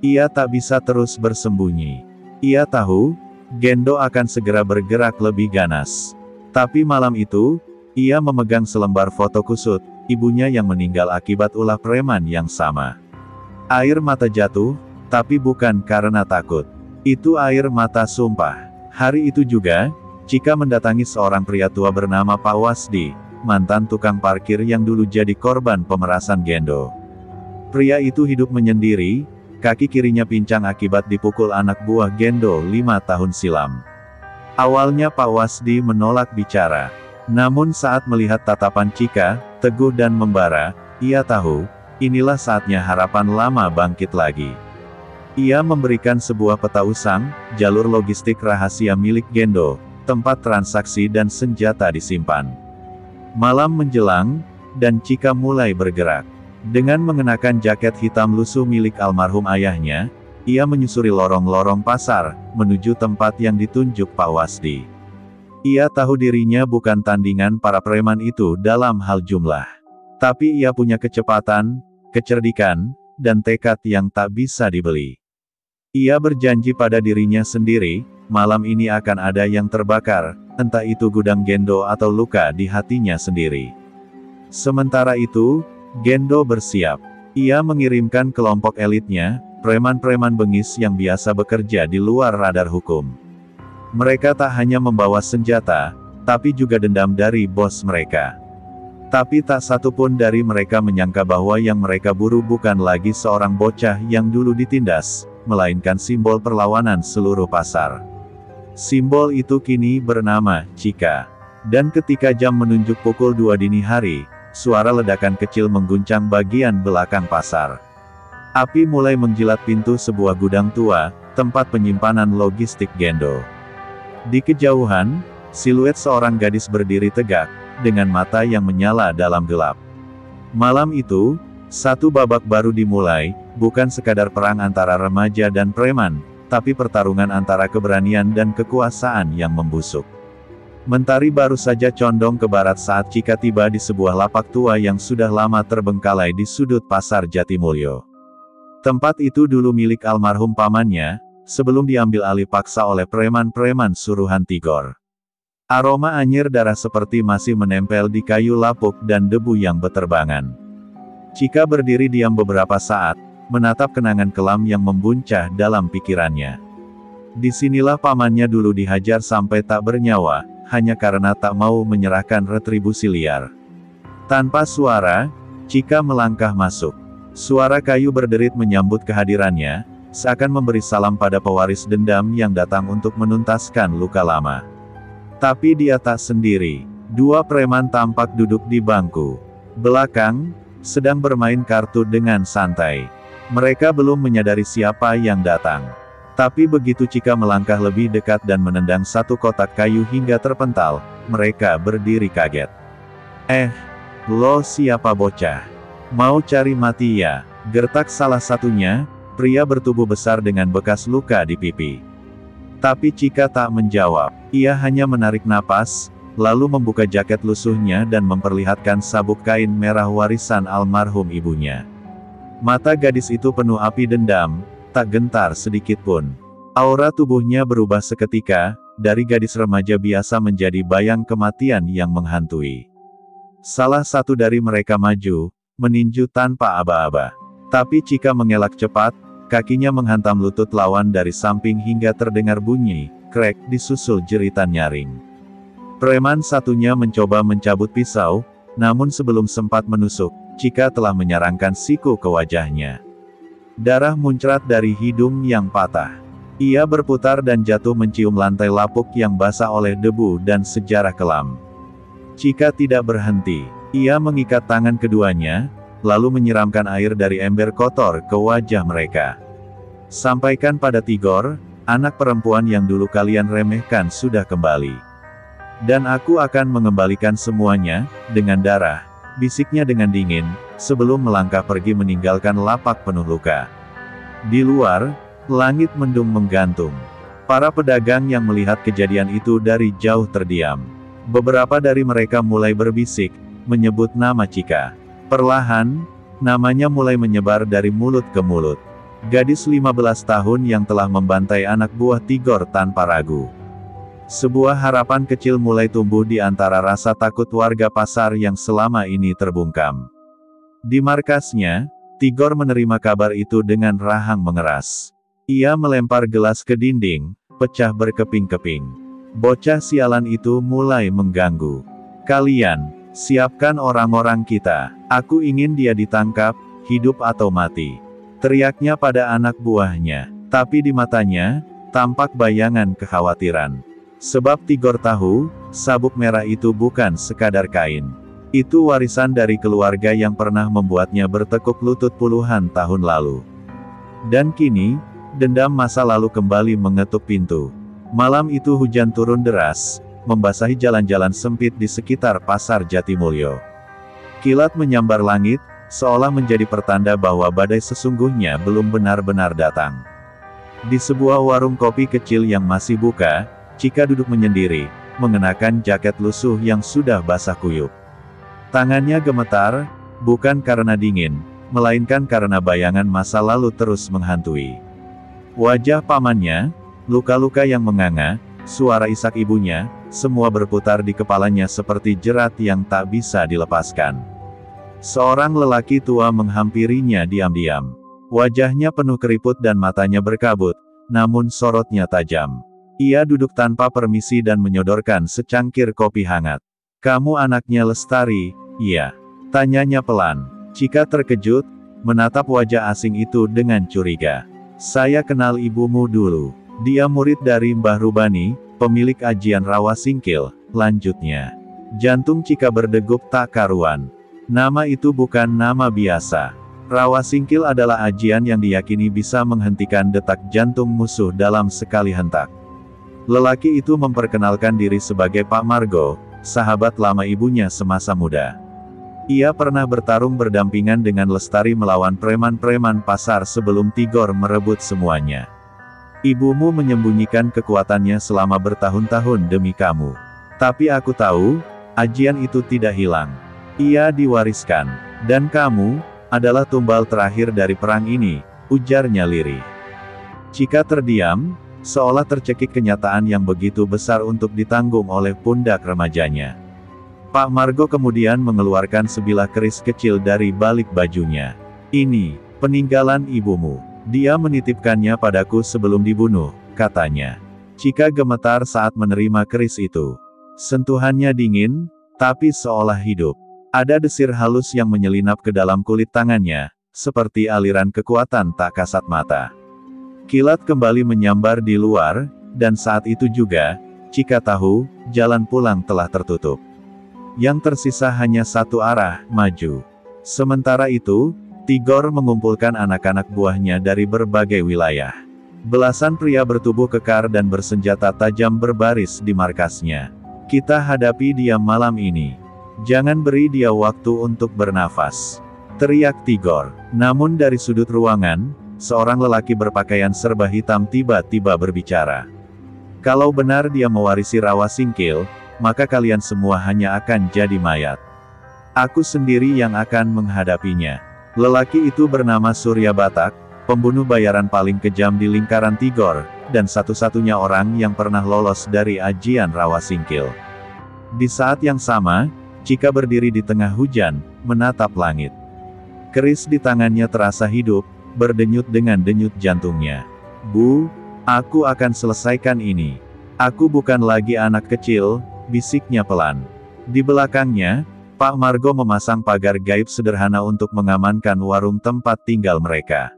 Ia tak bisa terus bersembunyi. Ia tahu, Gendo akan segera bergerak lebih ganas. Tapi malam itu, ia memegang selembar foto kusut, ibunya yang meninggal akibat ulah preman yang sama. Air mata jatuh, tapi bukan karena takut. Itu air mata sumpah. Hari itu juga, Chika mendatangi seorang pria tua bernama Pak Wasdi, mantan tukang parkir yang dulu jadi korban pemerasan Gendo. Pria itu hidup menyendiri, kaki kirinya pincang akibat dipukul anak buah Gendo 5 tahun silam. Awalnya Pak Wasdi menolak bicara. Namun saat melihat tatapan Chika, teguh dan membara, ia tahu, inilah saatnya harapan lama bangkit lagi. Ia memberikan sebuah peta usang, jalur logistik rahasia milik Gendo, tempat transaksi dan senjata disimpan. Malam menjelang, dan Chika mulai bergerak. Dengan mengenakan jaket hitam lusuh milik almarhum ayahnya, ia menyusuri lorong-lorong pasar, menuju tempat yang ditunjuk Pak Wasdi. Ia tahu dirinya bukan tandingan para preman itu dalam hal jumlah. Tapi ia punya kecepatan, kecerdikan, dan tekad yang tak bisa dibeli. Ia berjanji pada dirinya sendiri, malam ini akan ada yang terbakar, entah itu gudang Gendo atau luka di hatinya sendiri. Sementara itu, Gendo bersiap. Ia mengirimkan kelompok elitnya, preman-preman bengis yang biasa bekerja di luar radar hukum. Mereka tak hanya membawa senjata, tapi juga dendam dari bos mereka. Tapi tak satu pun dari mereka menyangka bahwa yang mereka buru bukan lagi seorang bocah yang dulu ditindas, melainkan simbol perlawanan seluruh pasar. Simbol itu kini bernama Chika. Dan ketika jam menunjuk pukul 2 dini hari, suara ledakan kecil mengguncang bagian belakang pasar. Api mulai menjilat pintu sebuah gudang tua, tempat penyimpanan logistik Gendo. Di kejauhan, siluet seorang gadis berdiri tegak, dengan mata yang menyala dalam gelap. Malam itu, satu babak baru dimulai, bukan sekadar perang antara remaja dan preman, tapi pertarungan antara keberanian dan kekuasaan yang membusuk. Mentari baru saja condong ke barat saat Chika tiba di sebuah lapak tua yang sudah lama terbengkalai di sudut pasar Jatimulyo. Tempat itu dulu milik almarhum pamannya, sebelum diambil alih paksa oleh preman-preman suruhan Tigor. Aroma anyir darah seperti masih menempel di kayu lapuk dan debu yang beterbangan. Chika berdiri diam beberapa saat, menatap kenangan kelam yang membuncah dalam pikirannya. Disinilah pamannya dulu dihajar sampai tak bernyawa, hanya karena tak mau menyerahkan retribusi liar. Tanpa suara, Chika melangkah masuk. Suara kayu berderit menyambut kehadirannya, seakan memberi salam pada pewaris dendam yang datang untuk menuntaskan luka lama. Tapi dia tak sendiri. Dua preman tampak duduk di bangku belakang, sedang bermain kartu dengan santai. Mereka belum menyadari siapa yang datang. Tapi begitu Chika melangkah lebih dekat dan menendang satu kotak kayu hingga terpental, mereka berdiri kaget. Lo siapa bocah? Mau cari mati ya? Gertak salah satunya, pria bertubuh besar dengan bekas luka di pipi. Tapi Chika tak menjawab. Ia hanya menarik napas, lalu membuka jaket lusuhnya dan memperlihatkan sabuk kain merah warisan almarhum ibunya. Mata gadis itu penuh api dendam, tak gentar sedikit pun. Aura tubuhnya berubah seketika, dari gadis remaja biasa menjadi bayang kematian yang menghantui. Salah satu dari mereka maju, meninju tanpa aba-aba. Tapi Chika mengelak cepat, kakinya menghantam lutut lawan dari samping hingga terdengar bunyi, krek, disusul jeritan nyaring. Preman satunya mencoba mencabut pisau, namun sebelum sempat menusuk, Chika telah menyarangkan siku ke wajahnya. Darah muncrat dari hidung yang patah. Ia berputar dan jatuh mencium lantai lapuk yang basah oleh debu dan sejarah kelam. Chika tidak berhenti. Ia mengikat tangan keduanya, lalu menyiramkan air dari ember kotor ke wajah mereka. Sampaikan pada Tigor, anak perempuan yang dulu kalian remehkan sudah kembali. Dan aku akan mengembalikan semuanya, dengan darah, bisiknya dengan dingin, sebelum melangkah pergi meninggalkan lapak penuh luka. Di luar, langit mendung menggantung. Para pedagang yang melihat kejadian itu dari jauh terdiam. Beberapa dari mereka mulai berbisik, menyebut nama Chika. Perlahan, namanya mulai menyebar dari mulut ke mulut. Gadis 15 tahun yang telah membantai anak buah Tigor tanpa ragu. Sebuah harapan kecil mulai tumbuh di antara rasa takut warga pasar yang selama ini terbungkam. Di markasnya, Tigor menerima kabar itu dengan rahang mengeras. Ia melempar gelas ke dinding, pecah berkeping-keping. Bocah sialan itu mulai mengganggu. Kalian, siapkan orang-orang kita. Aku ingin dia ditangkap, hidup atau mati. Teriaknya pada anak buahnya. Tapi di matanya, tampak bayangan kekhawatiran. Sebab Tigor tahu, sabuk merah itu bukan sekadar kain. Itu warisan dari keluarga yang pernah membuatnya bertekuk lutut puluhan tahun lalu. Dan kini, dendam masa lalu kembali mengetuk pintu. Malam itu hujan turun deras, membasahi jalan-jalan sempit di sekitar pasar Jatimulyo. Kilat menyambar langit, seolah menjadi pertanda bahwa badai sesungguhnya belum benar-benar datang. Di sebuah warung kopi kecil yang masih buka, Chika duduk menyendiri, mengenakan jaket lusuh yang sudah basah kuyup. Tangannya gemetar, bukan karena dingin, melainkan karena bayangan masa lalu terus menghantui. Wajah pamannya, luka-luka yang menganga, suara isak ibunya, semua berputar di kepalanya seperti jerat yang tak bisa dilepaskan. Seorang lelaki tua menghampirinya diam-diam. Wajahnya penuh keriput dan matanya berkabut, namun sorotnya tajam. Ia duduk tanpa permisi dan menyodorkan secangkir kopi hangat. Kamu anaknya Lestari, Iya. Tanyanya pelan. Cika terkejut, menatap wajah asing itu dengan curiga. Saya kenal ibumu dulu. Dia murid dari Mbah Rubani, pemilik ajian Rawa Singkil, lanjutnya. Jantung Cika berdegup tak karuan. Nama itu bukan nama biasa. Rawa Singkil adalah ajian yang diyakini bisa menghentikan detak jantung musuh dalam sekali hentak. Lelaki itu memperkenalkan diri sebagai Pak Margo, sahabat lama ibunya semasa muda. Ia pernah bertarung berdampingan dengan Lestari melawan preman-preman pasar sebelum Tigor merebut semuanya. Ibumu menyembunyikan kekuatannya selama bertahun-tahun demi kamu. Tapi aku tahu, ajian itu tidak hilang. Ia diwariskan. Dan kamu adalah tumbal terakhir dari perang ini, ujarnya lirih. Cika terdiam, seolah tercekik kenyataan yang begitu besar untuk ditanggung oleh pundak remajanya. Pak Margo kemudian mengeluarkan sebilah keris kecil dari balik bajunya. Ini, peninggalan ibumu. Dia menitipkannya padaku sebelum dibunuh, katanya. Cika gemetar saat menerima keris itu. Sentuhannya dingin, tapi seolah hidup. Ada desir halus yang menyelinap ke dalam kulit tangannya, seperti aliran kekuatan tak kasat mata. Kilat kembali menyambar di luar, dan saat itu juga, Cika tahu, jalan pulang telah tertutup. Yang tersisa hanya satu arah, maju. Sementara itu, Tigor mengumpulkan anak-anak buahnya dari berbagai wilayah. Belasan pria bertubuh kekar dan bersenjata tajam berbaris di markasnya. Kita hadapi dia malam ini. Jangan beri dia waktu untuk bernafas. Teriak Tigor. Namun dari sudut ruangan, seorang lelaki berpakaian serba hitam tiba-tiba berbicara. Kalau benar dia mewarisi Rawa Singkil, maka kalian semua hanya akan jadi mayat. Aku sendiri yang akan menghadapinya. Lelaki itu bernama Surya Batak, pembunuh bayaran paling kejam di lingkaran Tigor, dan satu-satunya orang yang pernah lolos dari ajian Rawa Singkil. Di saat yang sama, Cika berdiri di tengah hujan, menatap langit. Keris di tangannya terasa hidup, berdenyut dengan denyut jantungnya. Bu, aku akan selesaikan ini. Aku bukan lagi anak kecil, bisiknya pelan. Di belakangnya, Pak Margo memasang pagar gaib sederhana untuk mengamankan warung tempat tinggal mereka.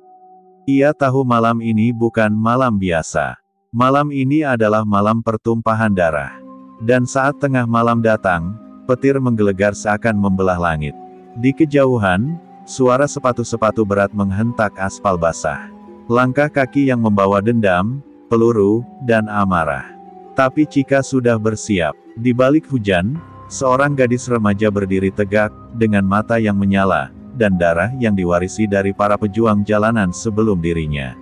Ia tahu malam ini bukan malam biasa. Malam ini adalah malam pertumpahan darah. Dan saat tengah malam datang, petir menggelegar seakan membelah langit. Di kejauhan, suara sepatu-sepatu berat menghentak aspal basah. Langkah kaki yang membawa dendam, peluru, dan amarah. Tapi Cika sudah bersiap. Di balik hujan, seorang gadis remaja berdiri tegak, dengan mata yang menyala, dan darah yang diwarisi dari para pejuang jalanan sebelum dirinya.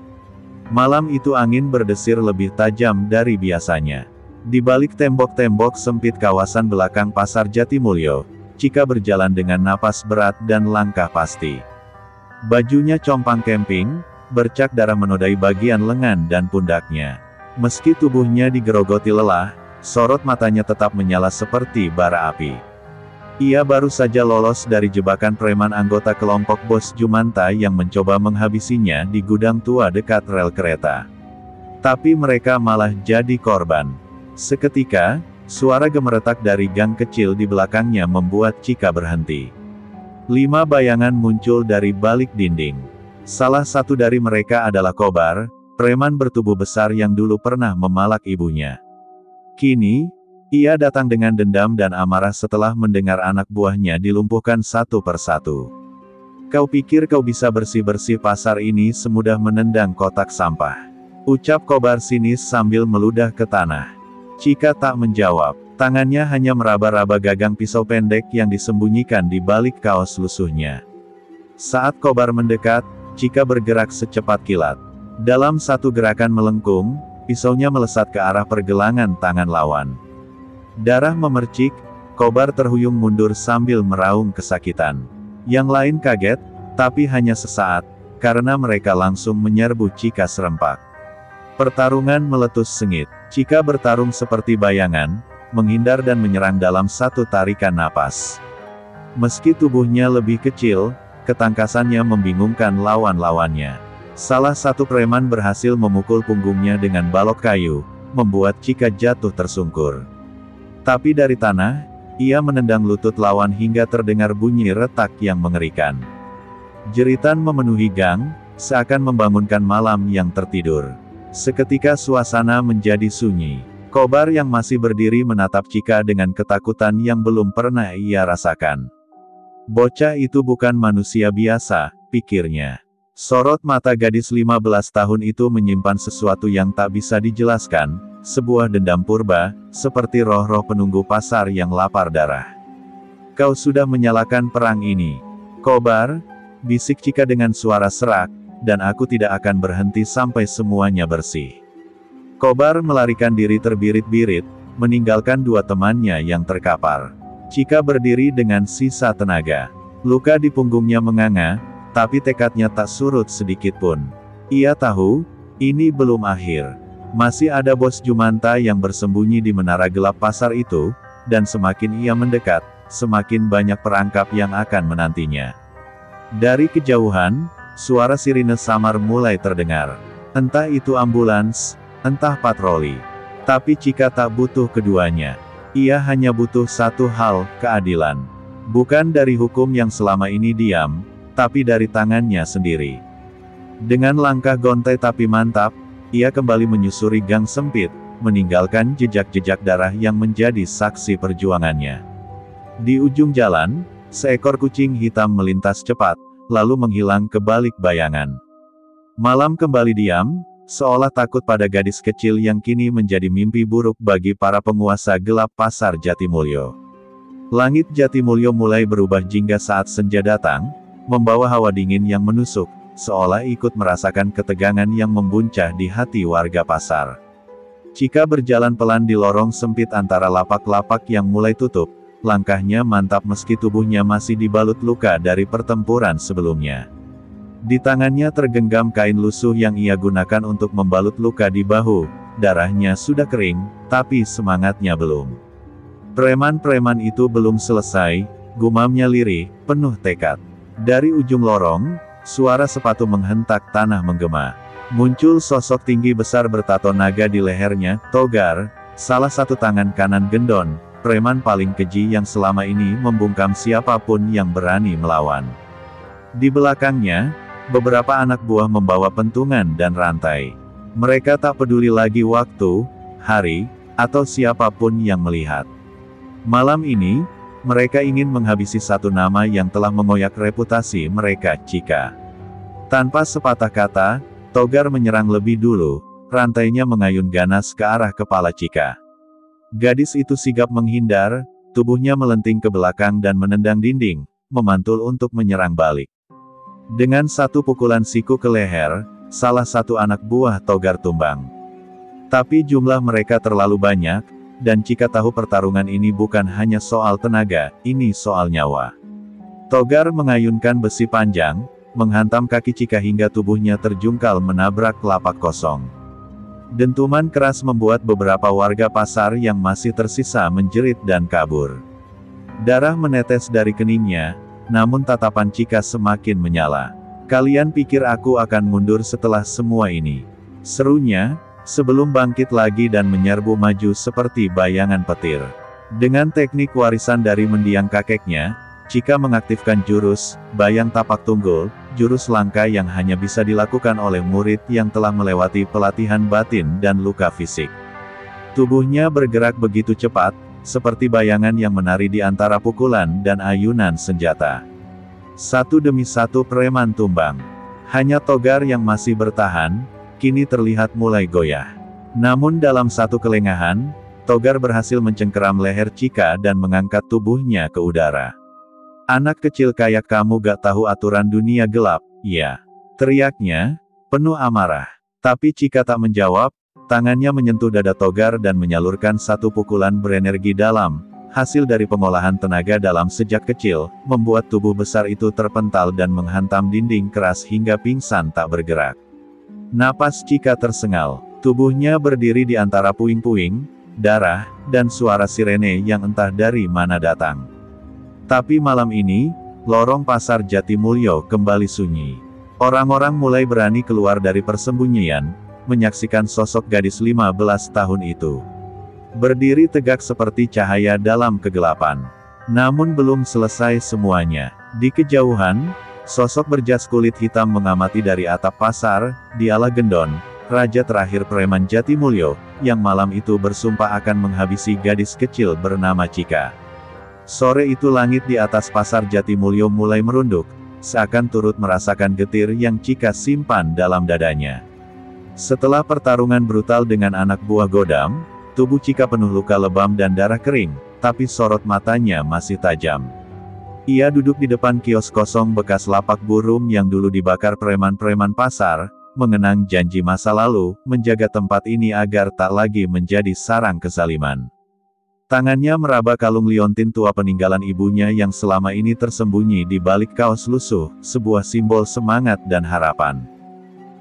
Malam itu angin berdesir lebih tajam dari biasanya. Di balik tembok-tembok sempit kawasan belakang Pasar Jatimulyo, Cika berjalan dengan napas berat dan langkah pasti. Bajunya compang camping, bercak darah menodai bagian lengan dan pundaknya. Meski tubuhnya digerogoti lelah, sorot matanya tetap menyala seperti bara api. Ia baru saja lolos dari jebakan preman anggota kelompok Bos Jumanta yang mencoba menghabisinya di gudang tua dekat rel kereta. Tapi mereka malah jadi korban. Seketika, suara gemeretak dari gang kecil di belakangnya membuat Cika berhenti. 5 bayangan muncul dari balik dinding. Salah satu dari mereka adalah Kobar, preman bertubuh besar yang dulu pernah memalak ibunya. Kini, ia datang dengan dendam dan amarah setelah mendengar anak buahnya dilumpuhkan satu persatu. Kau pikir kau bisa bersih-bersih pasar ini semudah menendang kotak sampah? Ucap Kobar sinis sambil meludah ke tanah. Cika tak menjawab. Tangannya hanya meraba-raba gagang pisau pendek yang disembunyikan di balik kaos lusuhnya. Saat Kobar mendekat, Cika bergerak secepat kilat. Dalam satu gerakan melengkung, pisaunya melesat ke arah pergelangan tangan lawan. Darah memercik, Kobar terhuyung mundur sambil meraung kesakitan. Yang lain kaget, tapi hanya sesaat, karena mereka langsung menyerbu Cika serempak. Pertarungan meletus sengit. Cika bertarung seperti bayangan, menghindar dan menyerang dalam satu tarikan napas. Meski tubuhnya lebih kecil, ketangkasannya membingungkan lawan-lawannya. Salah satu preman berhasil memukul punggungnya dengan balok kayu, membuat Cika jatuh tersungkur. Tapi dari tanah, Ia menendang lutut lawan hingga terdengar bunyi retak yang mengerikan. Jeritan memenuhi gang, seakan membangunkan malam yang tertidur. Seketika suasana menjadi sunyi. Kobar yang masih berdiri menatap Chika dengan ketakutan yang belum pernah ia rasakan. Bocah itu bukan manusia biasa, pikirnya. Sorot mata gadis 15 tahun itu menyimpan sesuatu yang tak bisa dijelaskan, sebuah dendam purba, seperti roh-roh penunggu pasar yang lapar darah. Kau sudah menyalakan perang ini, Kobar, bisik Chika dengan suara serak, dan aku tidak akan berhenti sampai semuanya bersih. Kobar melarikan diri terbirit-birit, meninggalkan dua temannya yang terkapar. Chika berdiri dengan sisa tenaga. Luka di punggungnya menganga, tapi tekadnya tak surut sedikit pun. Ia tahu, ini belum akhir. Masih ada bos Jumanta yang bersembunyi di menara gelap pasar itu, dan semakin ia mendekat, semakin banyak perangkap yang akan menantinya. Dari kejauhan, suara sirine samar mulai terdengar. Entah itu ambulans, entah patroli. Tapi Chika tak butuh keduanya. Ia hanya butuh satu hal, keadilan. Bukan dari hukum yang selama ini diam, tapi dari tangannya sendiri. Dengan langkah gontai tapi mantap, ia kembali menyusuri gang sempit, meninggalkan jejak-jejak darah yang menjadi saksi perjuangannya. Di ujung jalan, seekor kucing hitam melintas cepat, lalu menghilang ke balik bayangan. Malam kembali diam, seolah takut pada gadis kecil yang kini menjadi mimpi buruk bagi para penguasa gelap pasar Jatimulyo. Langit Jatimulyo mulai berubah jingga saat senja datang, membawa hawa dingin yang menusuk, seolah ikut merasakan ketegangan yang membuncah di hati warga pasar. Chika berjalan pelan di lorong sempit antara lapak-lapak yang mulai tutup, langkahnya mantap meski tubuhnya masih dibalut luka dari pertempuran sebelumnya. Di tangannya tergenggam kain lusuh yang ia gunakan untuk membalut luka di bahu, darahnya sudah kering, tapi semangatnya belum. Preman-preman itu belum selesai, gumamnya lirih, penuh tekad. Dari ujung lorong, suara sepatu menghentak tanah menggema. Muncul sosok tinggi besar bertato naga di lehernya, Togar, salah satu tangan kanan Gendon, preman paling keji yang selama ini membungkam siapapun yang berani melawan. Di belakangnya, beberapa anak buah membawa pentungan dan rantai. Mereka tak peduli lagi waktu, hari, atau siapapun yang melihat. Malam ini, mereka ingin menghabisi satu nama yang telah mengoyak reputasi mereka, Chika. Tanpa sepatah kata, Togar menyerang lebih dulu, rantainya mengayun ganas ke arah kepala Chika. Gadis itu sigap menghindar, tubuhnya melenting ke belakang dan menendang dinding, memantul untuk menyerang balik. Dengan satu pukulan siku ke leher, salah satu anak buah Togar tumbang. Tapi jumlah mereka terlalu banyak, dan Chika tahu pertarungan ini bukan hanya soal tenaga, ini soal nyawa. Togar mengayunkan besi panjang, menghantam kaki Chika hingga tubuhnya terjungkal menabrak lapak kosong. Dentuman keras membuat beberapa warga pasar yang masih tersisa menjerit dan kabur. Darah menetes dari keningnya, namun tatapan Chika semakin menyala. Kalian pikir aku akan mundur setelah semua ini? Serunya, sebelum bangkit lagi dan menyerbu maju seperti bayangan petir. Dengan teknik warisan dari mendiang kakeknya, Chika mengaktifkan jurus, Bayang Tapak Tunggul, jurus langka yang hanya bisa dilakukan oleh murid yang telah melewati pelatihan batin dan luka fisik. Tubuhnya bergerak begitu cepat, seperti bayangan yang menari di antara pukulan dan ayunan senjata. Satu demi satu preman tumbang. Hanya Togar yang masih bertahan, kini terlihat mulai goyah. Namun dalam satu kelengahan, Togar berhasil mencengkeram leher Chika dan mengangkat tubuhnya ke udara. Anak kecil kayak kamu gak tahu aturan dunia gelap, ya? Teriaknya, penuh amarah. Tapi Chika tak menjawab, tangannya menyentuh dada Togar dan menyalurkan satu pukulan berenergi dalam. Hasil dari pengolahan tenaga dalam sejak kecil, membuat tubuh besar itu terpental dan menghantam dinding keras hingga pingsan tak bergerak. Napas Chika tersengal, tubuhnya berdiri di antara puing-puing, darah, dan suara sirene yang entah dari mana datang. Tapi malam ini, lorong pasar Jatimulyo kembali sunyi. Orang-orang mulai berani keluar dari persembunyian, menyaksikan sosok gadis 15 tahun itu. berdiri tegak seperti cahaya dalam kegelapan. Namun belum selesai semuanya. Di kejauhan, sosok berjas kulit hitam mengamati dari atap pasar. Dialah Gendon, raja terakhir preman Jatimulyo, yang malam itu bersumpah akan menghabisi gadis kecil bernama Cika. Sore itu langit di atas pasar Jatimulyo mulai merunduk, seakan turut merasakan getir yang Cika simpan dalam dadanya. Setelah pertarungan brutal dengan anak buah Godam, tubuh Cika penuh luka lebam dan darah kering, tapi sorot matanya masih tajam. Ia duduk di depan kios kosong bekas lapak burung yang dulu dibakar preman-preman pasar, mengenang janji masa lalu, menjaga tempat ini agar tak lagi menjadi sarang kezaliman. Tangannya meraba kalung liontin tua peninggalan ibunya yang selama ini tersembunyi di balik kaos lusuh, sebuah simbol semangat dan harapan.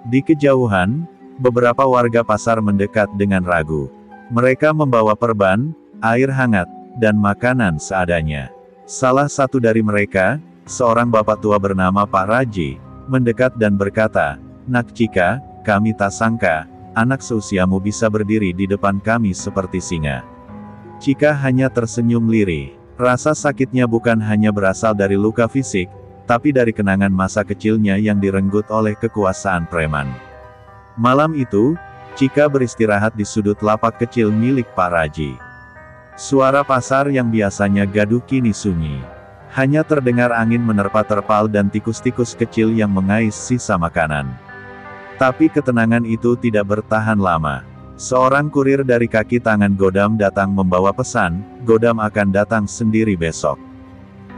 Di kejauhan, beberapa warga pasar mendekat dengan ragu. Mereka membawa perban, air hangat, dan makanan seadanya. Salah satu dari mereka, seorang bapak tua bernama Pak Raji, mendekat dan berkata, "Nak Cika, kami tak sangka, anak seusiamu bisa berdiri di depan kami seperti singa." Cika hanya tersenyum lirih. Rasa sakitnya bukan hanya berasal dari luka fisik, tapi dari kenangan masa kecilnya yang direnggut oleh kekuasaan preman. Malam itu, Cika beristirahat di sudut lapak kecil milik Pak Raji. Suara pasar yang biasanya gaduh kini sunyi. Hanya terdengar angin menerpa terpal dan tikus-tikus kecil yang mengais sisa makanan. Tapi ketenangan itu tidak bertahan lama. Seorang kurir dari kaki tangan Godam datang membawa pesan, Godam akan datang sendiri besok.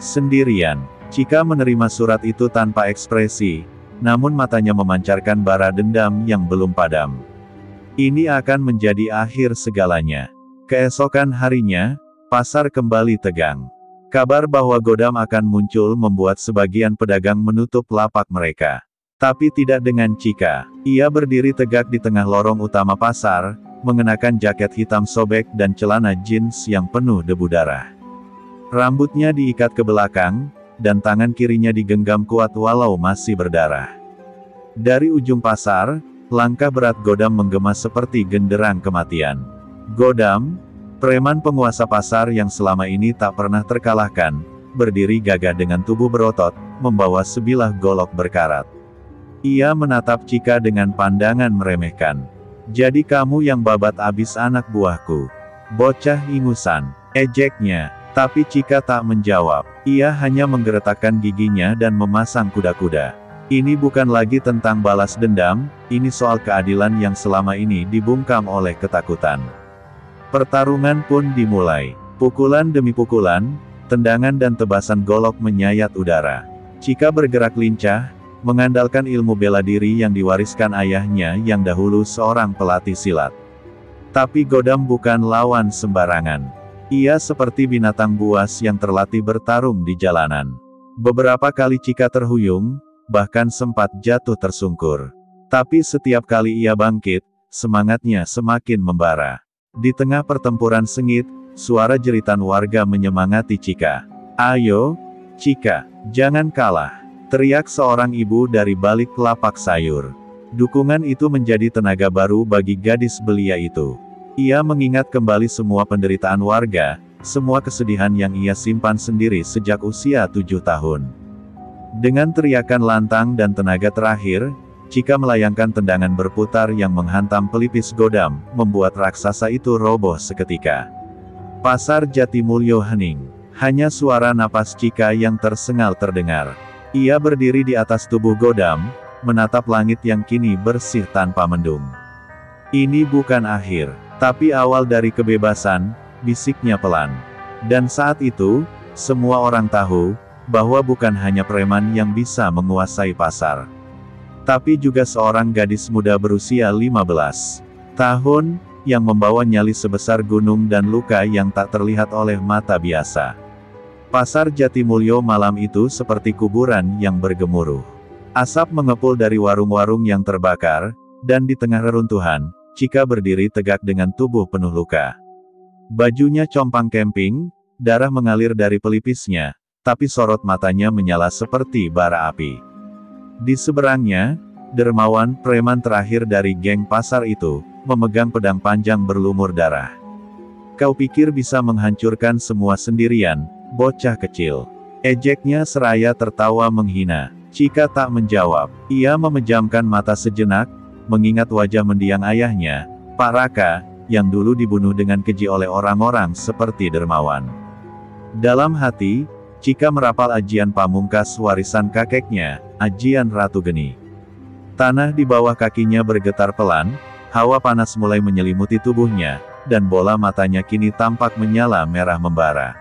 Sendirian, Cika menerima surat itu tanpa ekspresi, namun matanya memancarkan bara dendam yang belum padam. Ini akan menjadi akhir segalanya. Keesokan harinya, pasar kembali tegang. Kabar bahwa Godam akan muncul membuat sebagian pedagang menutup lapak mereka. Tapi tidak dengan Cika. Ia berdiri tegak di tengah lorong utama pasar, mengenakan jaket hitam sobek dan celana jeans yang penuh debu darah. Rambutnya diikat ke belakang, dan tangan kirinya digenggam kuat walau masih berdarah. Dari ujung pasar, langkah berat Godam menggema seperti genderang kematian. Godam, preman penguasa pasar yang selama ini tak pernah terkalahkan, berdiri gagah dengan tubuh berotot, membawa sebilah golok berkarat. Ia menatap Cika dengan pandangan meremehkan. "Jadi kamu yang babat abis anak buahku. Bocah ingusan," ejeknya. Tapi Cika tak menjawab. Ia hanya menggeretakkan giginya dan memasang kuda-kuda. Ini bukan lagi tentang balas dendam, ini soal keadilan yang selama ini dibungkam oleh ketakutan. Pertarungan pun dimulai. Pukulan demi pukulan, tendangan dan tebasan golok menyayat udara. Cika bergerak lincah, mengandalkan ilmu bela diri yang diwariskan ayahnya yang dahulu seorang pelatih silat. Tapi Godam bukan lawan sembarangan. Ia seperti binatang buas yang terlatih bertarung di jalanan. Beberapa kali Cika terhuyung, bahkan sempat jatuh tersungkur. Tapi setiap kali ia bangkit, semangatnya semakin membara. Di tengah pertempuran sengit, suara jeritan warga menyemangati Cika. "Ayo, Cika, jangan kalah!" teriak seorang ibu dari balik lapak sayur. Dukungan itu menjadi tenaga baru bagi gadis belia itu. Ia mengingat kembali semua penderitaan warga, semua kesedihan yang ia simpan sendiri sejak usia 7 tahun. Dengan teriakan lantang dan tenaga terakhir, Cika melayangkan tendangan berputar yang menghantam pelipis Godam, membuat raksasa itu roboh seketika. Pasar Jatimulyo hening. Hanya suara napas Cika yang tersengal terdengar. Ia berdiri di atas tubuh Godam, menatap langit yang kini bersih tanpa mendung. "Ini bukan akhir, tapi awal dari kebebasan," bisiknya pelan. Dan saat itu, semua orang tahu, bahwa bukan hanya preman yang bisa menguasai pasar. Tapi juga seorang gadis muda berusia 15 tahun, yang membawa nyali sebesar gunung dan luka yang tak terlihat oleh mata biasa. Pasar Jatimulyo malam itu seperti kuburan yang bergemuruh. Asap mengepul dari warung-warung yang terbakar, dan di tengah reruntuhan, Cika berdiri tegak dengan tubuh penuh luka. Bajunya compang camping, darah mengalir dari pelipisnya, tapi sorot matanya menyala seperti bara api. Di seberangnya, Dermawan, preman terakhir dari geng pasar itu, memegang pedang panjang berlumur darah. Kau pikir bisa menghancurkan semua sendirian, bocah kecil? Ejeknya seraya tertawa menghina. Chika tak menjawab. Ia memejamkan mata sejenak, mengingat wajah mendiang ayahnya, Pak Raka, yang dulu dibunuh dengan keji oleh orang-orang seperti dermawan. Dalam hati, Chika merapal ajian pamungkas warisan kakeknya, ajian Ratu Geni. Tanah di bawah kakinya bergetar pelan, hawa panas mulai menyelimuti tubuhnya, dan bola matanya kini tampak menyala merah membara.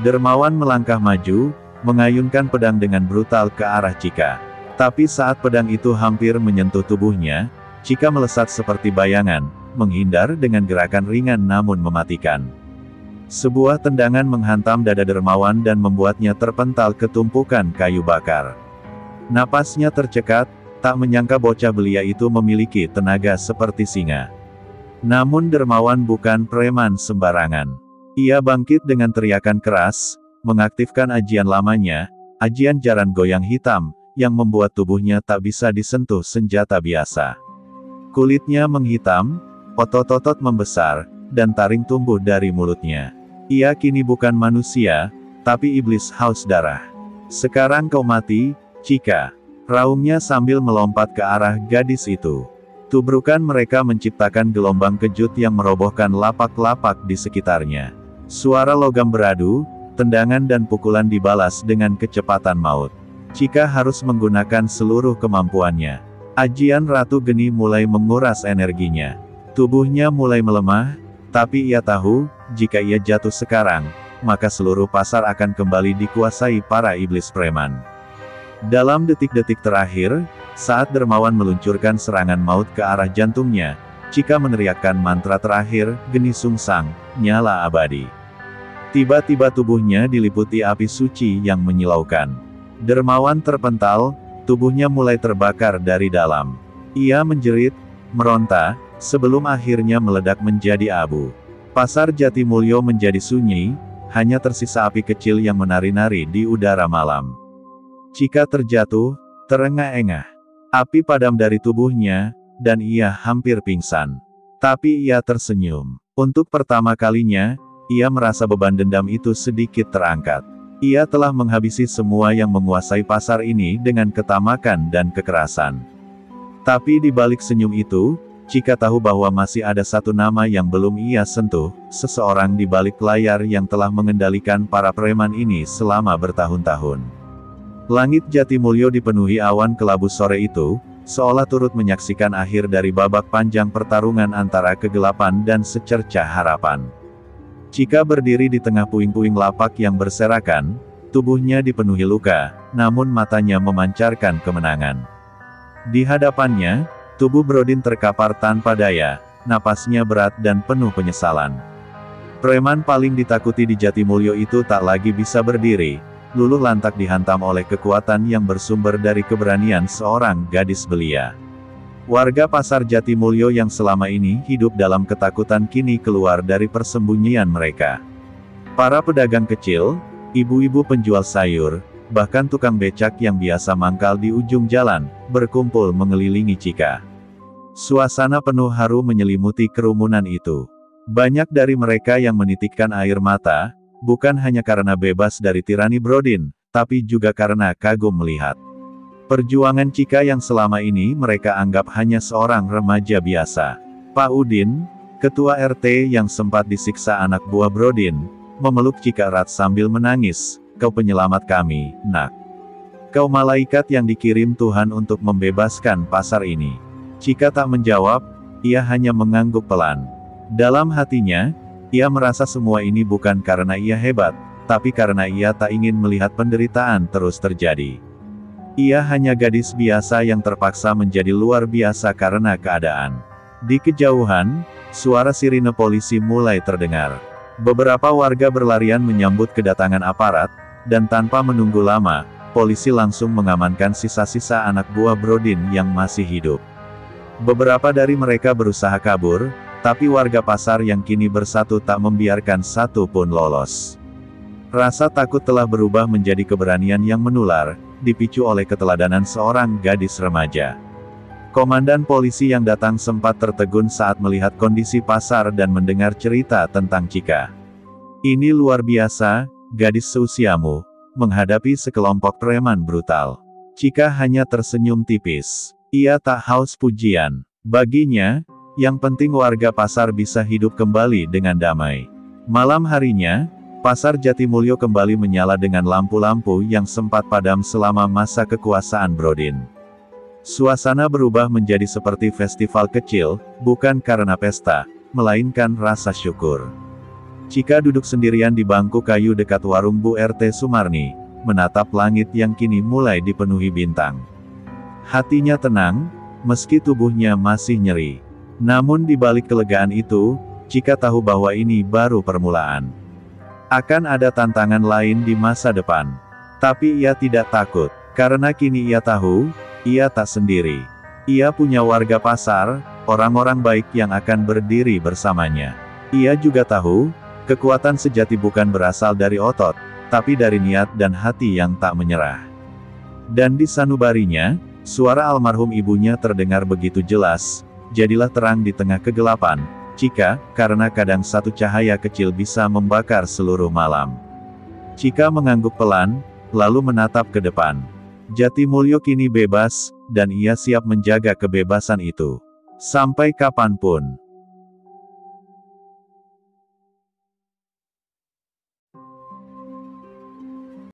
Dermawan melangkah maju, mengayunkan pedang dengan brutal ke arah Chika. Tapi saat pedang itu hampir menyentuh tubuhnya, Chika melesat seperti bayangan, menghindar dengan gerakan ringan namun mematikan. Sebuah tendangan menghantam dada dermawan dan membuatnya terpental ke tumpukan kayu bakar. Napasnya tercekat, tak menyangka bocah belia itu memiliki tenaga seperti singa. Namun dermawan bukan preman sembarangan. Ia bangkit dengan teriakan keras, mengaktifkan ajian lamanya, ajian jaran goyang hitam, yang membuat tubuhnya tak bisa disentuh senjata biasa. Kulitnya menghitam, otot-otot membesar, dan taring tumbuh dari mulutnya. Ia kini bukan manusia, tapi iblis haus darah. Sekarang kau mati, Chika, raungnya sambil melompat ke arah gadis itu. Tubrukan mereka menciptakan gelombang kejut yang merobohkan lapak-lapak di sekitarnya. Suara logam beradu, tendangan dan pukulan dibalas dengan kecepatan maut. Chika harus menggunakan seluruh kemampuannya. Ajian Ratu Geni mulai menguras energinya. Tubuhnya mulai melemah, tapi ia tahu, jika ia jatuh sekarang, maka seluruh pasar akan kembali dikuasai para iblis preman. Dalam detik-detik terakhir, saat dermawan meluncurkan serangan maut ke arah jantungnya, Chika meneriakkan mantra terakhir, Geni Sungsang, nyala abadi. Tiba-tiba tubuhnya diliputi api suci yang menyilaukan. Dermawan terpental, tubuhnya mulai terbakar dari dalam. Ia menjerit, meronta, sebelum akhirnya meledak menjadi abu. Pasar Jatimulyo menjadi sunyi, hanya tersisa api kecil yang menari-nari di udara malam. Chika terjatuh, terengah-engah. Api padam dari tubuhnya, dan ia hampir pingsan. Tapi ia tersenyum. Untuk pertama kalinya, ia merasa beban dendam itu sedikit terangkat. Ia telah menghabisi semua yang menguasai pasar ini dengan ketamakan dan kekerasan. Tapi di balik senyum itu, Chika tahu bahwa masih ada satu nama yang belum ia sentuh, seseorang di balik layar yang telah mengendalikan para preman ini selama bertahun-tahun. Langit Jatimulyo dipenuhi awan kelabu sore itu, seolah turut menyaksikan akhir dari babak panjang pertarungan antara kegelapan dan secercah harapan. Chika berdiri di tengah puing-puing lapak yang berserakan, tubuhnya dipenuhi luka, namun matanya memancarkan kemenangan. Di hadapannya, tubuh Brodin terkapar tanpa daya, napasnya berat dan penuh penyesalan. Preman paling ditakuti di Jatimulyo itu tak lagi bisa berdiri, luluh lantak dihantam oleh kekuatan yang bersumber dari keberanian seorang gadis belia. Warga pasar Jatimulyo yang selama ini hidup dalam ketakutan kini keluar dari persembunyian mereka. Para pedagang kecil, ibu-ibu penjual sayur, bahkan tukang becak yang biasa mangkal di ujung jalan, berkumpul mengelilingi Chika. Suasana penuh haru menyelimuti kerumunan itu. Banyak dari mereka yang menitikkan air mata, bukan hanya karena bebas dari tirani Brodin, tapi juga karena kagum melihat perjuangan Chika yang selama ini mereka anggap hanya seorang remaja biasa. Pak Udin, ketua RT yang sempat disiksa anak buah Brodin, memeluk Chika erat sambil menangis, "Kau penyelamat kami, nak. Kau malaikat yang dikirim Tuhan untuk membebaskan pasar ini." Chika tak menjawab, ia hanya mengangguk pelan. Dalam hatinya, ia merasa semua ini bukan karena ia hebat, tapi karena ia tak ingin melihat penderitaan terus terjadi. Ia hanya gadis biasa yang terpaksa menjadi luar biasa karena keadaan. Di kejauhan, suara sirine polisi mulai terdengar. Beberapa warga berlarian menyambut kedatangan aparat, dan tanpa menunggu lama, polisi langsung mengamankan sisa-sisa anak buah Brodin yang masih hidup. Beberapa dari mereka berusaha kabur, tapi warga pasar yang kini bersatu tak membiarkan satu pun lolos. Rasa takut telah berubah menjadi keberanian yang menular, dipicu oleh keteladanan seorang gadis remaja. Komandan polisi yang datang sempat tertegun saat melihat kondisi pasar dan mendengar cerita tentang Chika. Ini luar biasa, gadis seusiamu, menghadapi sekelompok preman brutal. Chika hanya tersenyum tipis. Ia tak haus pujian. Baginya, yang penting warga pasar bisa hidup kembali dengan damai. Malam harinya, pasar Jatimulyo kembali menyala dengan lampu-lampu yang sempat padam selama masa kekuasaan Brodin. Suasana berubah menjadi seperti festival kecil, bukan karena pesta, melainkan rasa syukur. Chika duduk sendirian di bangku kayu dekat warung Bu RT Sumarni, menatap langit yang kini mulai dipenuhi bintang. Hatinya tenang, meski tubuhnya masih nyeri. Namun di balik kelegaan itu, Chika tahu bahwa ini baru permulaan. Akan ada tantangan lain di masa depan. Tapi ia tidak takut, karena kini ia tahu, ia tak sendiri. Ia punya warga pasar, orang-orang baik yang akan berdiri bersamanya. Ia juga tahu, kekuatan sejati bukan berasal dari otot, tapi dari niat dan hati yang tak menyerah. Dan di sanubarinya, suara almarhum ibunya terdengar begitu jelas, jadilah terang di tengah kegelapan, Chika, karena kadang satu cahaya kecil bisa membakar seluruh malam. Chika mengangguk pelan, lalu menatap ke depan. Jatimulyo kini bebas, dan ia siap menjaga kebebasan itu. Sampai kapanpun.